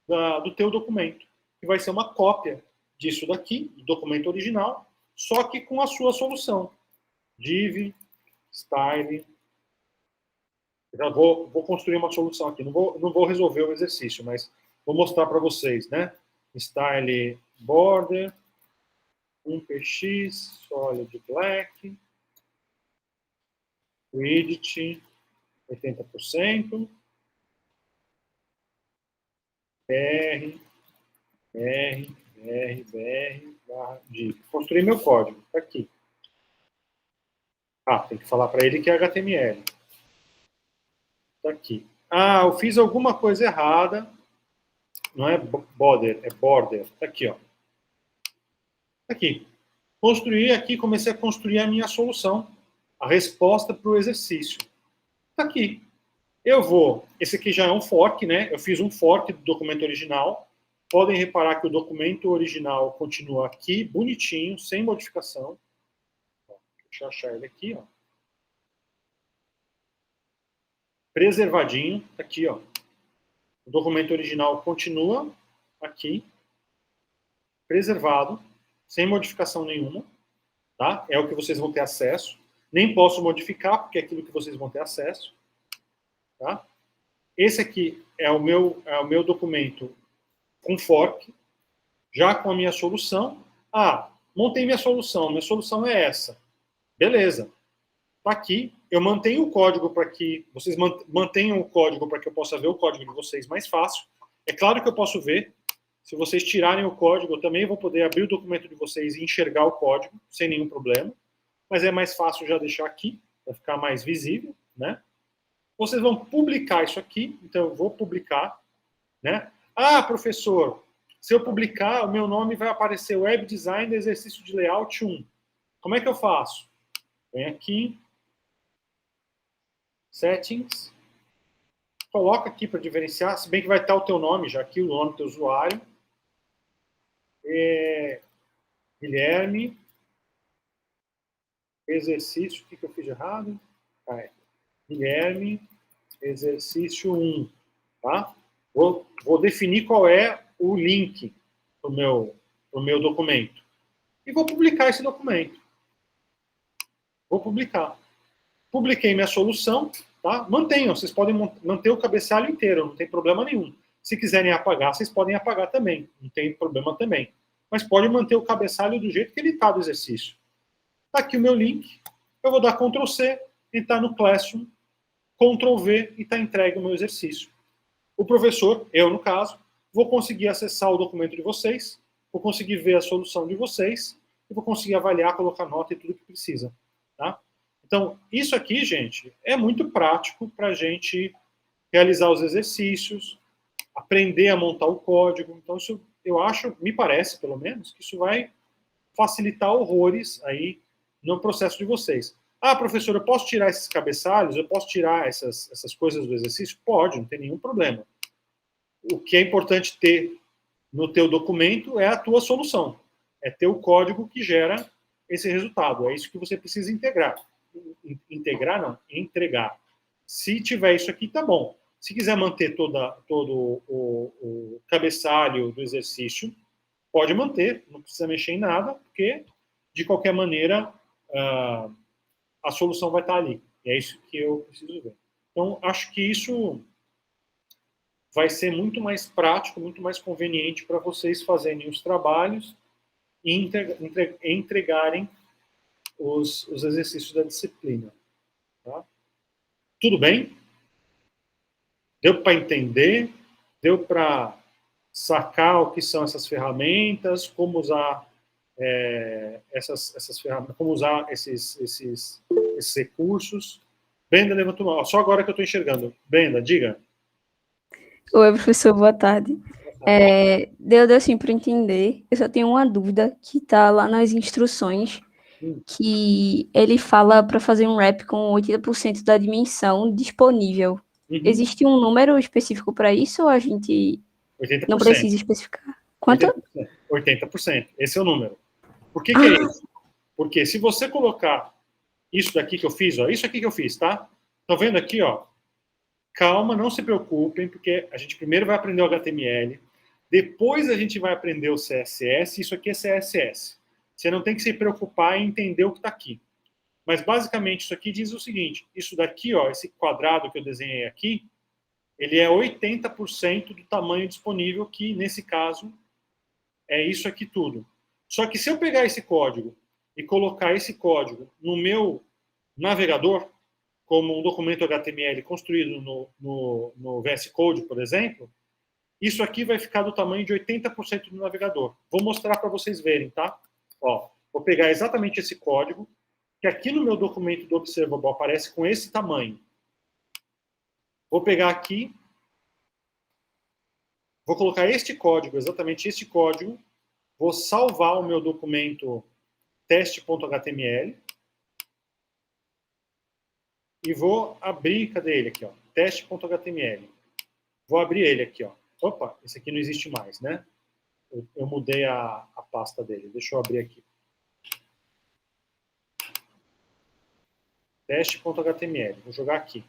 do teu documento, que vai ser uma cópia disso daqui, do documento original, só que com a sua solução. Div, style. Eu vou construir uma solução aqui. Não vou resolver o exercício, mas vou mostrar para vocês, né? Style border, 1px, solid black, width 80%, br, barra div. Construir meu código, está aqui. Ah, tem que falar para ele que é HTML. Está aqui. Ah, eu fiz alguma coisa errada. Não é border, é border. Está aqui, ó. Tá aqui. Construí aqui, comecei a construir a minha solução, a resposta para o exercício. Está aqui. Eu vou. Esse aqui já é um fork, né? Eu fiz um fork do documento original. Podem reparar que o documento original continua aqui, bonitinho, sem modificação. Deixa eu achar ele aqui, ó. Preservadinho, aqui, ó. O documento original continua aqui, preservado, sem modificação nenhuma, tá? É o que vocês vão ter acesso. Nem posso modificar, porque é aquilo que vocês vão ter acesso, tá? Esse aqui é o meu documento com fork, já com a minha solução. Ah, montei minha solução é essa. Beleza. Está aqui, eu mantenho o código para que vocês mantenham o código para que eu possa ver o código de vocês mais fácil. É claro que eu posso ver. Se vocês tirarem o código, eu também vou poder abrir o documento de vocês e enxergar o código sem nenhum problema. Mas é mais fácil já deixar aqui, para ficar mais visível, né? Vocês vão publicar isso aqui, então eu vou publicar, né? Ah, professor, se eu publicar, o meu nome vai aparecer Web Design Exercício de Layout 1. Como é que eu faço? Vem aqui, Settings, coloca aqui para diferenciar, se bem que vai estar o teu nome já aqui, o nome do teu usuário. Guilherme, exercício, o que eu fiz de errado? Guilherme, exercício 1, tá? Vou definir qual é o link para o meu documento. E vou publicar esse documento. Vou publicar. Publiquei minha solução, tá? Mantenham, vocês podem manter o cabeçalho inteiro, não tem problema nenhum. Se quiserem apagar, vocês podem apagar também, não tem problema também. Mas pode manter o cabeçalho do jeito que ele está do exercício. Está aqui o meu link, eu vou dar Ctrl C, entrar no Classroom, Ctrl V e está entregue o meu exercício. O professor, eu no caso, vou conseguir acessar o documento de vocês, vou conseguir ver a solução de vocês e vou conseguir avaliar, colocar nota e tudo que precisa, tá? Então, isso aqui, gente, é muito prático para a gente realizar os exercícios, aprender a montar o código. Então, isso, eu acho, me parece, pelo menos, que isso vai facilitar horrores aí no processo de vocês. Ah, professor, eu posso tirar esses cabeçalhos? Eu posso tirar essas coisas do exercício? Pode, não tem nenhum problema. O que é importante ter no teu documento é a tua solução. É ter o código que gera esse resultado. É isso que você precisa integrar. Integrar, não, entregar. Se tiver isso aqui, tá bom. Se quiser manter todo o cabeçalho do exercício, pode manter, não precisa mexer em nada, porque, de qualquer maneira, a solução vai estar ali. E é isso que eu preciso ver. Então, acho que isso vai ser muito mais prático, muito mais conveniente para vocês fazerem os trabalhos e entregarem os exercícios da disciplina. Tá? Tudo bem? Deu para entender? Deu para sacar o que são essas ferramentas, como usar essas ferramentas, como usar esses recursos? Brenda levantou a mão. Só agora que eu estou enxergando. Brenda, diga. Oi, professor, boa tarde. Deu assim para entender. Eu só tenho uma dúvida que está lá nas instruções, que ele fala para fazer um rap com 80% da dimensão disponível. Existe um número específico para isso ou a gente 80%. Não precisa especificar? Quanto? 80%. Esse é o número. Por que é isso? Porque se você colocar isso daqui que eu fiz, ó, isso aqui que eu fiz, tá? Estão vendo aqui, ó? Calma, não se preocupem, porque a gente primeiro vai aprender o HTML, depois a gente vai aprender o CSS, isso aqui é CSS. Você não tem que se preocupar em entender o que está aqui. Mas, basicamente, isso aqui diz o seguinte, isso daqui, ó, esse quadrado que eu desenhei aqui, ele é 80% do tamanho disponível, que, nesse caso, é isso aqui tudo. Só que se eu pegar esse código e colocar esse código no meu navegador, como um documento HTML construído no VS Code, por exemplo, isso aqui vai ficar do tamanho de 80% do navegador. Vou mostrar para vocês verem, tá? Ó, vou pegar exatamente esse código, que aqui no meu documento do Observable aparece com esse tamanho. Vou pegar aqui, vou colocar este código, exatamente este código, vou salvar o meu documento teste.html e vou abrir, cadê ele aqui, ó? Teste.html. Vou abrir ele aqui, ó. Opa, esse aqui não existe mais, né? Eu mudei a pasta dele. Deixa eu abrir aqui. Teste.html. Vou jogar aqui.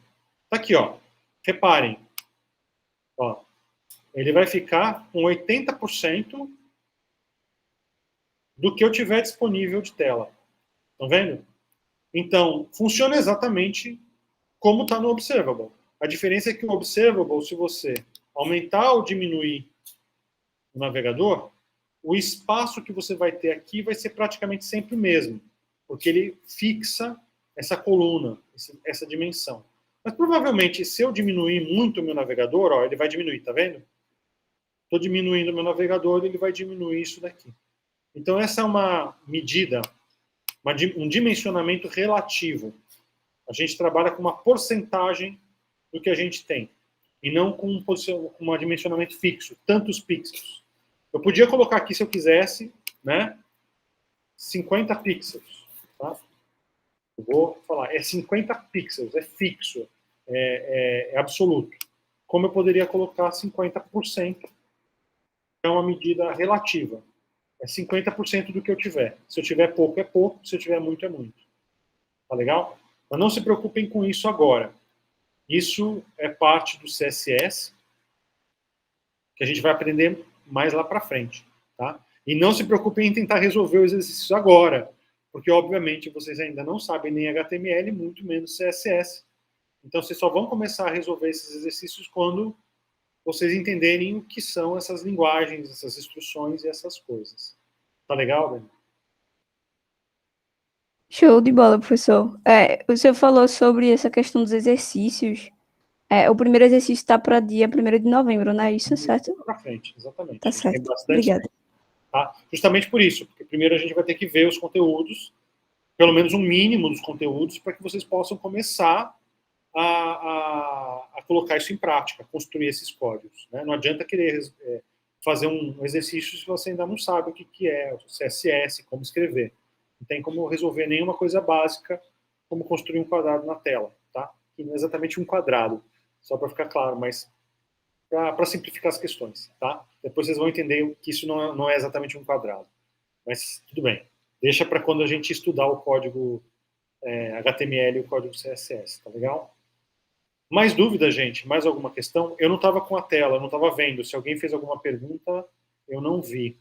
Tá aqui, ó. Reparem. Ó, ele vai ficar com 80% do que eu tiver disponível de tela. Estão vendo? Então, funciona exatamente como está no Observable. A diferença é que o Observable, se você aumentar ou diminuir o navegador, o espaço que você vai ter aqui vai ser praticamente sempre o mesmo, porque ele fixa essa coluna, essa dimensão. Mas provavelmente, se eu diminuir muito o meu navegador, ó, ele vai diminuir, tá vendo? Estou diminuindo o meu navegador, ele vai diminuir isso daqui. Então, essa é uma medida, um dimensionamento relativo. A gente trabalha com uma porcentagem do que a gente tem, e não com um dimensionamento fixo, tantos pixels. Eu podia colocar aqui, se eu quisesse, né, 50 pixels. Tá? Eu vou falar, é 50 pixels, é fixo, é absoluto. Como eu poderia colocar 50%, é uma medida relativa. É 50% do que eu tiver. Se eu tiver pouco, é pouco. Se eu tiver muito, é muito. Tá legal? Mas não se preocupem com isso agora. Isso é parte do CSS, que a gente vai aprender mais lá para frente. Tá? E não se preocupem em tentar resolver os exercícios agora, porque, obviamente, vocês ainda não sabem nem HTML, muito menos CSS. Então, vocês só vão começar a resolver esses exercícios quando vocês entenderem o que são essas linguagens, essas instruções e essas coisas. Tá legal, Ben? Show de bola, professor. O senhor falou sobre essa questão dos exercícios. O primeiro exercício está para dia 1º de novembro, não é isso, certo? Para frente, exatamente. Tá certo. Tem bastante Obrigada. tempo, tá? Justamente por isso, porque primeiro a gente vai ter que ver os conteúdos, pelo menos um mínimo dos conteúdos, para que vocês possam começar a colocar isso em prática, construir esses códigos. Né? Não adianta querer fazer um exercício se você ainda não sabe o que é o CSS, como escrever. Não tem como resolver nenhuma coisa básica, como construir um quadrado na tela. Tá? Que não é exatamente um quadrado, só para ficar claro, mas para simplificar as questões. Tá? Depois vocês vão entender que isso não é exatamente um quadrado. Mas tudo bem. Deixa para quando a gente estudar o código HTML e o código CSS. Tá legal? Mais dúvida, gente? Mais alguma questão? Eu não estava com a tela, eu não estava vendo. Se alguém fez alguma pergunta, eu não vi.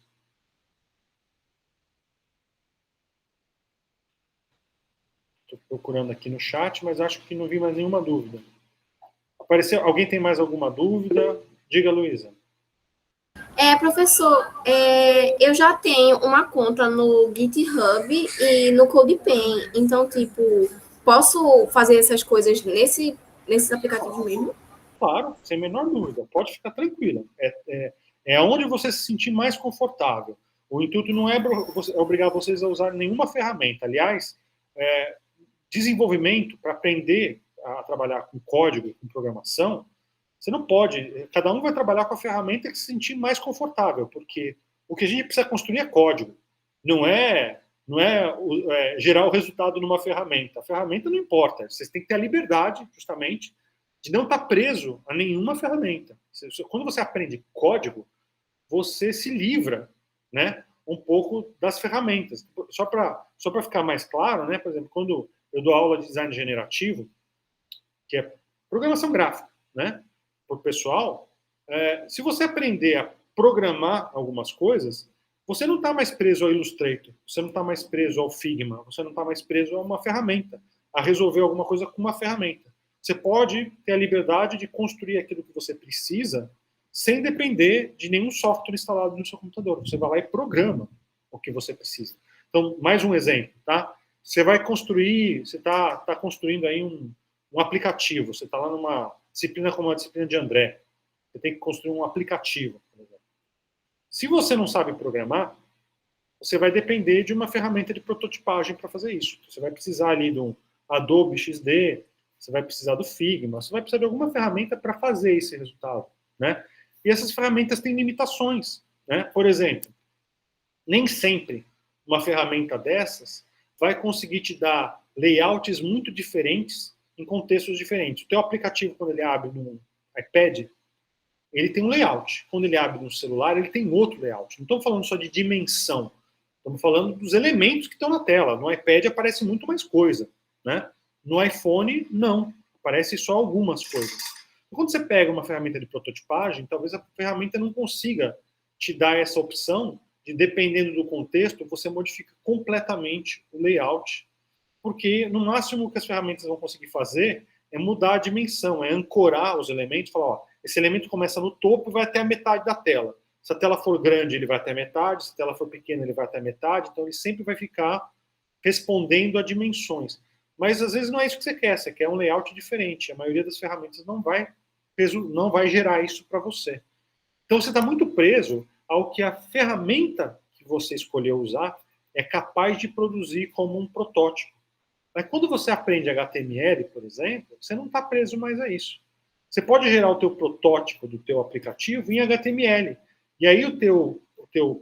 Estou procurando aqui no chat, mas acho que não vi mais nenhuma dúvida. Apareceu? Alguém tem mais alguma dúvida? Diga, Luísa. Professor, eu já tenho uma conta no GitHub e no CodePen, então, tipo, posso fazer essas coisas nesses aplicativos mesmo? Claro, sem a menor dúvida. Pode ficar tranquila. É onde você se sentir mais confortável. O intuito não é obrigar vocês a usar nenhuma ferramenta. Aliás, desenvolvimento para aprender a trabalhar com código, com programação, você não pode. Cada um vai trabalhar com a ferramenta que se sentir mais confortável, porque o que a gente precisa construir é código. Não é gerar o resultado numa ferramenta. A ferramenta não importa. Vocês têm que ter a liberdade, justamente, de não estar preso a nenhuma ferramenta. Quando você aprende código, você se livra, né, um pouco das ferramentas. Só para ficar mais claro, né, por exemplo, quando eu dou aula de design generativo, que é programação gráfica, né, para o pessoal, se você aprender a programar algumas coisas, você não está mais preso ao Illustrator, você não está mais preso ao Figma, você não está mais preso a uma ferramenta, a resolver alguma coisa com uma ferramenta. Você pode ter a liberdade de construir aquilo que você precisa sem depender de nenhum software instalado no seu computador. Você vai lá e programa o que você precisa. Então, mais um exemplo, tá? Você vai construir, você está construindo aí um aplicativo, você está lá numa disciplina como a disciplina de André, você tem que construir um aplicativo, por exemplo. Se você não sabe programar, você vai depender de uma ferramenta de prototipagem para fazer isso. Você vai precisar ali de um Adobe XD, você vai precisar do Figma, você vai precisar de alguma ferramenta para fazer esse resultado, né? E essas ferramentas têm limitações, né? Por exemplo, nem sempre uma ferramenta dessas vai conseguir te dar layouts muito diferentes em contextos diferentes. O teu aplicativo, quando ele abre no iPad, ele tem um layout. Quando ele abre no celular, ele tem outro layout. Não estamos falando só de dimensão, estamos falando dos elementos que estão na tela. No iPad aparece muito mais coisa, né? No iPhone, não. Aparece só algumas coisas. Quando você pega uma ferramenta de prototipagem, talvez a ferramenta não consiga te dar essa opção de, dependendo do contexto, você modifica completamente o layout, porque no máximo o que as ferramentas vão conseguir fazer é mudar a dimensão, é ancorar os elementos, falar, ó, esse elemento começa no topo e vai até a metade da tela. Se a tela for grande, ele vai até a metade, se a tela for pequena, ele vai até a metade, então ele sempre vai ficar respondendo a dimensões. Mas às vezes não é isso que você quer um layout diferente. A maioria das ferramentas não vai gerar isso para você. Então você está muito preso ao que a ferramenta que você escolheu usar é capaz de produzir como um protótipo. Mas quando você aprende HTML, por exemplo, você não está preso mais a isso. Você pode gerar o teu protótipo do teu aplicativo em HTML. E aí o teu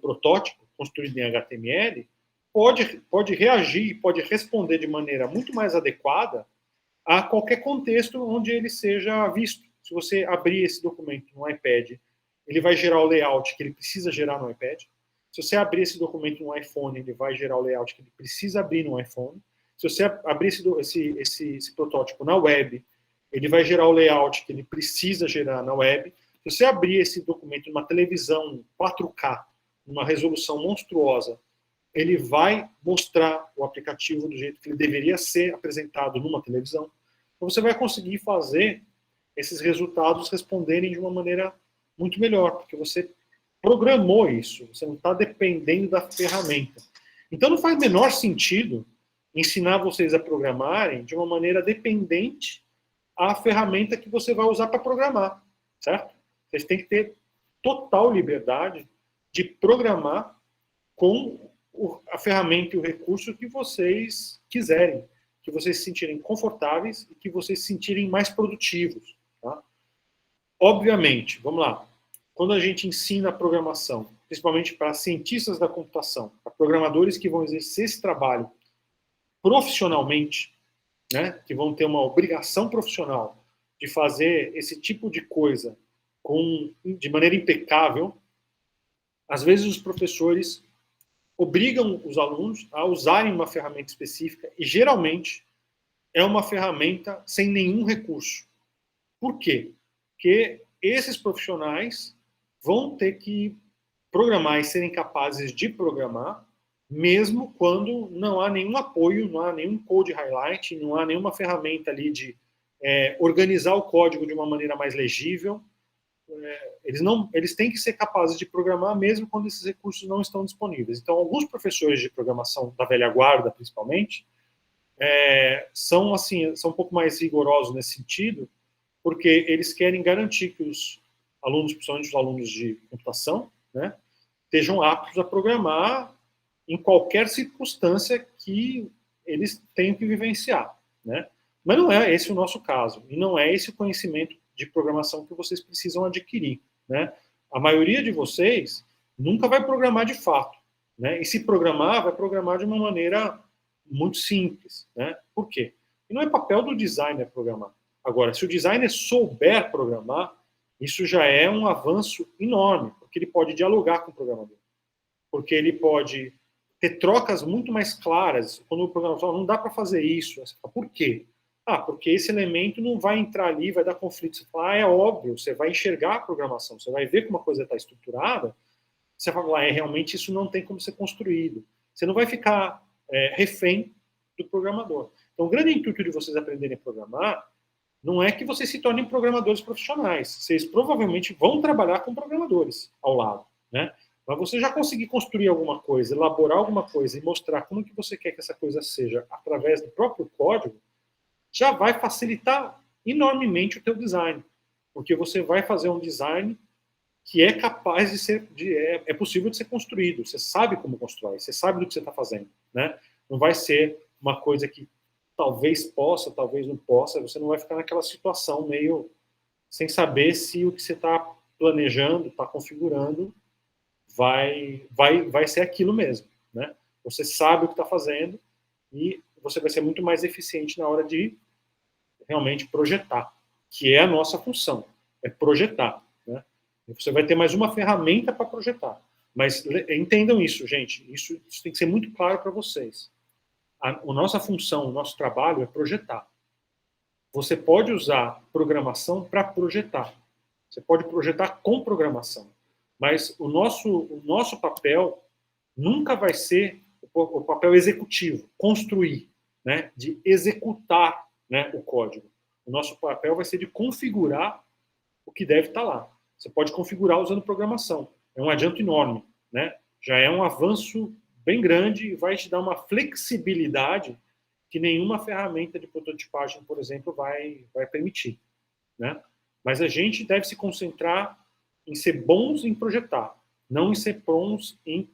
protótipo, construído em HTML, pode reagir, pode responder de maneira muito mais adequada a qualquer contexto onde ele seja visto. Se você abrir esse documento no iPad, ele vai gerar o layout que ele precisa gerar no iPad. Se você abrir esse documento no iPhone, ele vai gerar o layout que ele precisa abrir no iPhone. Se você abrir esse protótipo na web, ele vai gerar o layout que ele precisa gerar na web. Se você abrir esse documento numa televisão 4K, numa resolução monstruosa, ele vai mostrar o aplicativo do jeito que ele deveria ser apresentado numa televisão. Então você vai conseguir fazer esses resultados responderem de uma maneira muito melhor, porque você programou isso, você não está dependendo da ferramenta. Então não faz o menor sentido ensinar vocês a programarem de uma maneira dependente à ferramenta que você vai usar para programar, certo? Vocês têm que ter total liberdade de programar com a ferramenta e o recurso que vocês quiserem, que vocês se sentirem confortáveis e que vocês se sentirem mais produtivos. Tá? Obviamente, vamos lá, quando a gente ensina a programação, principalmente para cientistas da computação, para programadores que vão exercer esse trabalho profissionalmente, né, que vão ter uma obrigação profissional de fazer esse tipo de coisa de maneira impecável, às vezes os professores obrigam os alunos a usarem uma ferramenta específica e, geralmente, é uma ferramenta sem nenhum recurso. Por quê? Porque esses profissionais vão ter que programar e serem capazes de programar, mesmo quando não há nenhum apoio, não há nenhum code highlight, não há nenhuma ferramenta ali de organizar o código de uma maneira mais legível. eles têm que ser capazes de programar mesmo quando esses recursos não estão disponíveis. Então, alguns professores de programação da velha guarda, principalmente, são um pouco mais rigorosos nesse sentido, porque eles querem garantir que os alunos, principalmente os alunos de computação, né, estejam aptos a programar em qualquer circunstância que eles tenham que vivenciar, né? Mas não é esse o nosso caso, e não é esse o conhecimento de programação que vocês precisam adquirir, né? A maioria de vocês nunca vai programar de fato, né? E se programar, vai programar de uma maneira muito simples, né? Por quê? E não é papel do designer programar. Agora, se o designer souber programar, isso já é um avanço enorme, porque ele pode dialogar com o programador, porque ele pode ter trocas muito mais claras. Quando o programador fala, não dá para fazer isso, você fala, por quê? Porque esse elemento não vai entrar ali, vai dar conflito. Você fala, é óbvio, você vai enxergar a programação, você vai ver como a coisa está estruturada, você fala, realmente isso não tem como ser construído. Você não vai ficar refém do programador. Então, o grande intuito de vocês aprenderem a programar não é que vocês se tornem programadores profissionais. Vocês provavelmente vão trabalhar com programadores ao lado, né? Mas você já conseguir construir alguma coisa, elaborar alguma coisa e mostrar como que você quer que essa coisa seja através do próprio código, já vai facilitar enormemente o teu design. Porque você vai fazer um design que é capaz de ser, é possível de ser construído. Você sabe como constrói, você sabe do que você está fazendo, né? Não vai ser uma coisa que talvez possa, talvez não possa, você não vai ficar naquela situação meio sem saber se o que você está planejando, está configurando, vai ser aquilo mesmo, né? Você sabe o que está fazendo e você vai ser muito mais eficiente na hora de realmente projetar, que é a nossa função, é projetar, né? Você vai ter mais uma ferramenta para projetar. Mas entendam isso, gente, isso tem que ser muito claro para vocês. A nossa função, o nosso trabalho é projetar. Você pode usar programação para projetar. Você pode projetar com programação. Mas o nosso papel nunca vai ser o papel executivo, construir, né, de executar, né, o código. O nosso papel vai ser de configurar o que deve estar lá. Você pode configurar usando programação. É um adianto enorme, né? Já é um avanço bem grande e vai te dar uma flexibilidade que nenhuma ferramenta de prototipagem, por exemplo, vai permitir, né? Mas a gente deve se concentrar em ser bons em projetar, não em ser bons em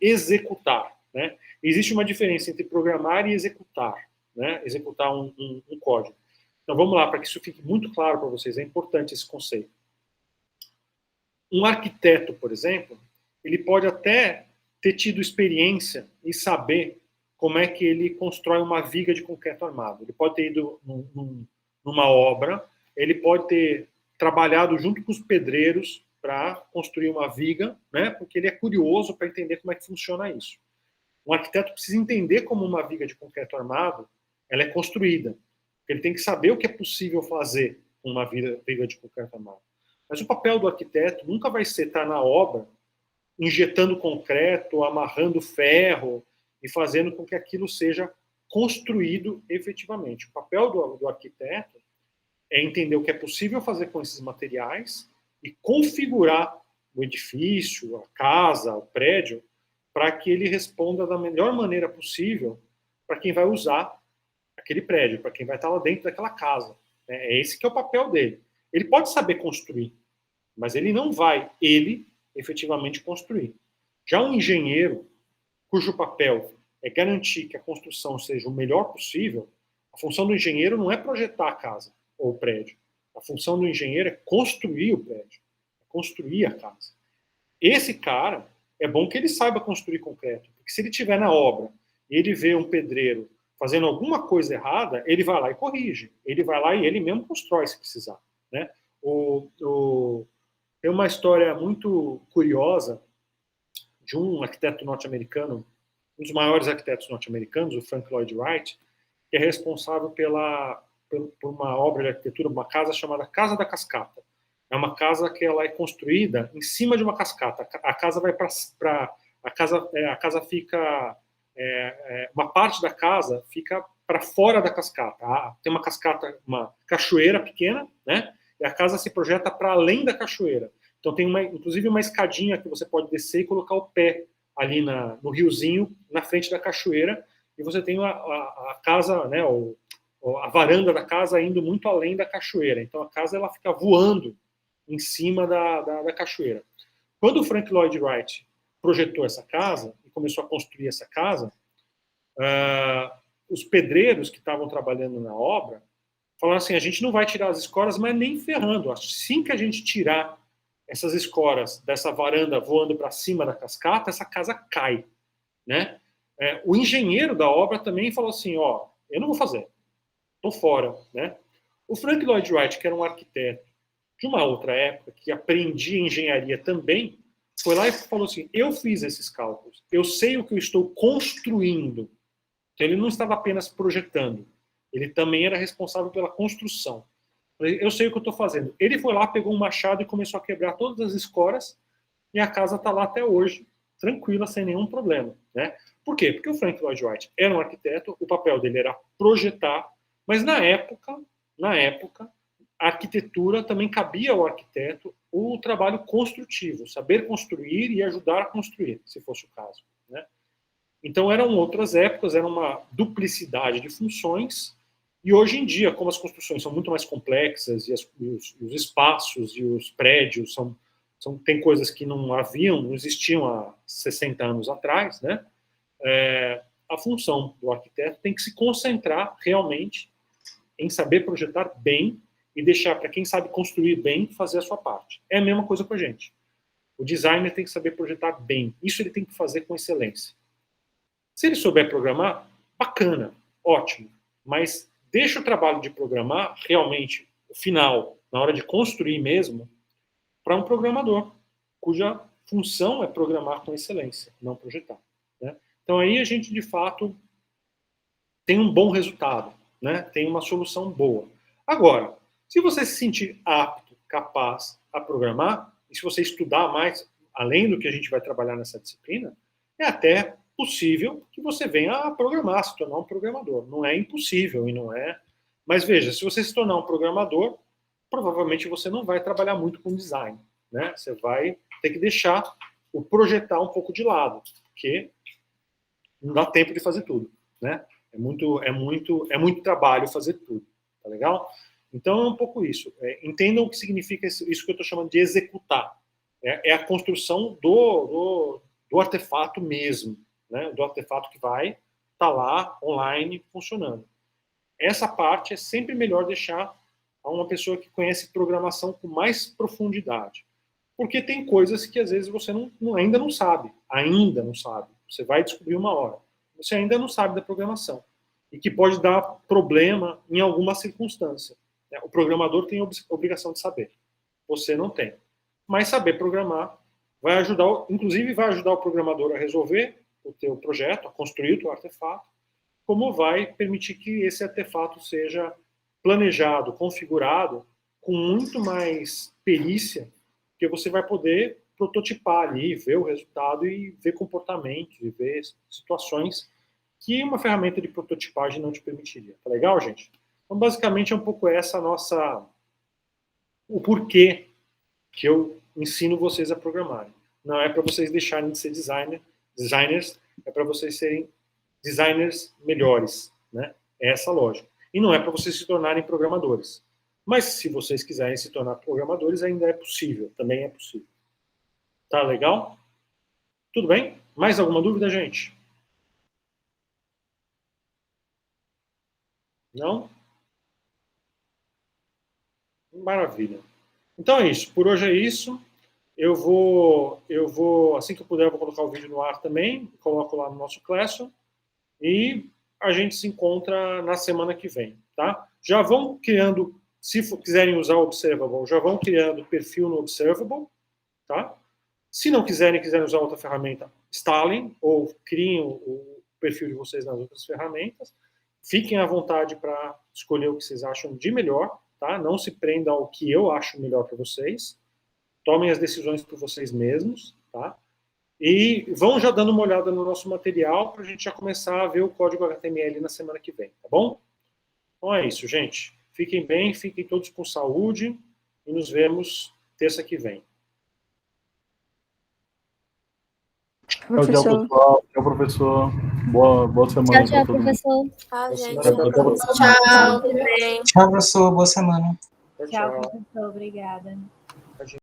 executar, né? Existe uma diferença entre programar e executar, né? Executar um código. Então vamos lá, para que isso fique muito claro para vocês, é importante esse conceito. Um arquiteto, por exemplo, ele pode até ter tido experiência e saber como é que ele constrói uma viga de concreto armado. Ele pode ter ido numa obra, ele pode ter trabalhado junto com os pedreiros para construir uma viga, né, porque ele é curioso para entender como é que funciona isso. Um arquiteto precisa entender como uma viga de concreto armado ela é construída. Ele tem que saber o que é possível fazer com uma viga de concreto armado. Mas o papel do arquiteto nunca vai ser estar na obra injetando concreto, amarrando ferro e fazendo com que aquilo seja construído efetivamente. O papel do arquiteto é entender o que é possível fazer com esses materiais e configurar o edifício, a casa, o prédio, para que ele responda da melhor maneira possível para quem vai usar aquele prédio, para quem vai estar lá dentro daquela casa. É esse que é o papel dele. Ele pode saber construir, mas ele não vai, efetivamente construir. Já um engenheiro, cujo papel é garantir que a construção seja o melhor possível, a função do engenheiro não é projetar a casa ou o prédio. A função do engenheiro é construir o prédio, é construir a casa. Esse cara, é bom que ele saiba construir concreto, porque se ele estiver na obra e ele vê um pedreiro fazendo alguma coisa errada, ele vai lá e corrige. Ele vai lá e ele mesmo constrói, se precisar, né? Tem uma história muito curiosa de um arquiteto norte-americano, um dos maiores arquitetos norte-americanos, o Frank Lloyd Wright, que é responsável por uma obra de arquitetura, uma casa chamada Casa da Cascata. É uma casa que ela é construída em cima de uma cascata. A casa vai para a casa fica uma parte da casa fica para fora da cascata. Tem uma cascata, uma cachoeira pequena, né? e a casa se projeta para além da cachoeira. Então tem inclusive uma escadinha que você pode descer e colocar o pé ali no riozinho, na frente da cachoeira, e você tem a casa, né, a varanda da casa indo muito além da cachoeira. Então a casa ela fica voando em cima da cachoeira. Quando o Frank Lloyd Wright projetou essa casa e começou a construir essa casa, os pedreiros que estavam trabalhando na obra falaram assim, a gente não vai tirar as escoras, mas nem ferrando. Assim que a gente tirar essas escoras dessa varanda voando para cima da cascata, essa casa cai, né? O engenheiro da obra também falou assim, ó, eu não vou fazer, tô fora, né? O Frank Lloyd Wright, que era um arquiteto de uma outra época, que aprendia engenharia também, foi lá e falou assim, eu fiz esses cálculos, eu sei o que eu estou construindo. Então ele não estava apenas projetando, ele também era responsável pela construção. Eu sei o que eu estou fazendo. Ele foi lá, pegou um machado e começou a quebrar todas as escoras e a casa está lá até hoje, tranquila, sem nenhum problema, né? Por quê? Porque o Frank Lloyd Wright era um arquiteto, o papel dele era projetar, mas na época, a arquitetura também cabia ao arquiteto o trabalho construtivo, saber construir e ajudar a construir, se fosse o caso, né? Então eram outras épocas, era uma duplicidade de funções. E hoje em dia, como as construções são muito mais complexas e os espaços e os prédios tem coisas que não existiam há 60 anos atrás, né? A função do arquiteto tem que se concentrar realmente em saber projetar bem e deixar para quem sabe construir bem fazer a sua parte. É a mesma coisa com a gente. O designer tem que saber projetar bem. Isso ele tem que fazer com excelência. Se ele souber programar, bacana, ótimo. Mas deixa o trabalho de programar, realmente, o final, na hora de construir mesmo, para um programador, cuja função é programar com excelência, não projetar, né? Então aí a gente, de fato, tem um bom resultado, né? Tem uma solução boa. Agora, se você se sentir apto, capaz a programar, e se você estudar mais, além do que a gente vai trabalhar nessa disciplina, é até possível que você venha a programar, se tornar um programador. Não é impossível e não é... Mas veja, se você se tornar um programador, provavelmente você não vai trabalhar muito com design, né? Você vai ter que deixar o projetar um pouco de lado, porque não dá tempo de fazer tudo, né? É muito trabalho fazer tudo, tá legal? Então é um pouco isso. Entendam o que significa isso que eu estou chamando de executar. É a construção do artefato mesmo, né? Do artefato que vai estar lá online funcionando. Essa parte é sempre melhor deixar a uma pessoa que conhece programação com mais profundidade. Porque tem coisas que às vezes você ainda não sabe. Você vai descobrir uma hora. Você ainda não sabe da programação. E que pode dar problema em alguma circunstância. O programador tem a obrigação de saber. Você não tem. Mas saber programar vai ajudar, inclusive vai ajudar o programador a resolver o teu projeto, a construir o teu artefato, como vai permitir que esse artefato seja planejado, configurado, com muito mais perícia, porque você vai poder prototipar ali, ver o resultado e ver comportamentos, e ver situações que uma ferramenta de prototipagem não te permitiria. Tá legal, gente? Então, basicamente, é um pouco essa o porquê que eu ensino vocês a programarem. Não é para vocês deixarem de ser designers, é para vocês serem designers melhores, né? É essa a lógica. E não é para vocês se tornarem programadores. Mas se vocês quiserem se tornar programadores, ainda é possível, também é possível. Tá legal? Tudo bem? Mais alguma dúvida, gente? Não? Maravilha. Então é isso. Por hoje é isso. Eu vou, assim que eu puder, eu vou colocar o vídeo no ar também, coloco lá no nosso Classroom, e a gente se encontra na semana que vem, tá? Já vão criando, se quiserem usar o Observable, já vão criando perfil no Observable, tá? Se não quiserem usar outra ferramenta, instalem ou criem o perfil de vocês nas outras ferramentas. Fiquem à vontade para escolher o que vocês acham de melhor, tá? Não se prendam ao que eu acho melhor para vocês. Tomem as decisões por vocês mesmos, tá? E vão já dando uma olhada no nosso material para a gente já começar a ver o código HTML na semana que vem, tá bom? Então é isso, gente. Fiquem bem, fiquem todos com saúde e nos vemos terça que vem. Tchau, Professor. pessoal. Tchau, professor. Boa semana Tchau, pra todo mundo. professor. Tá, gente. Tchau. Tchau, tudo bem. Tchau, professor. Boa semana. Tchau, Tchau, tchau. professor. Obrigada.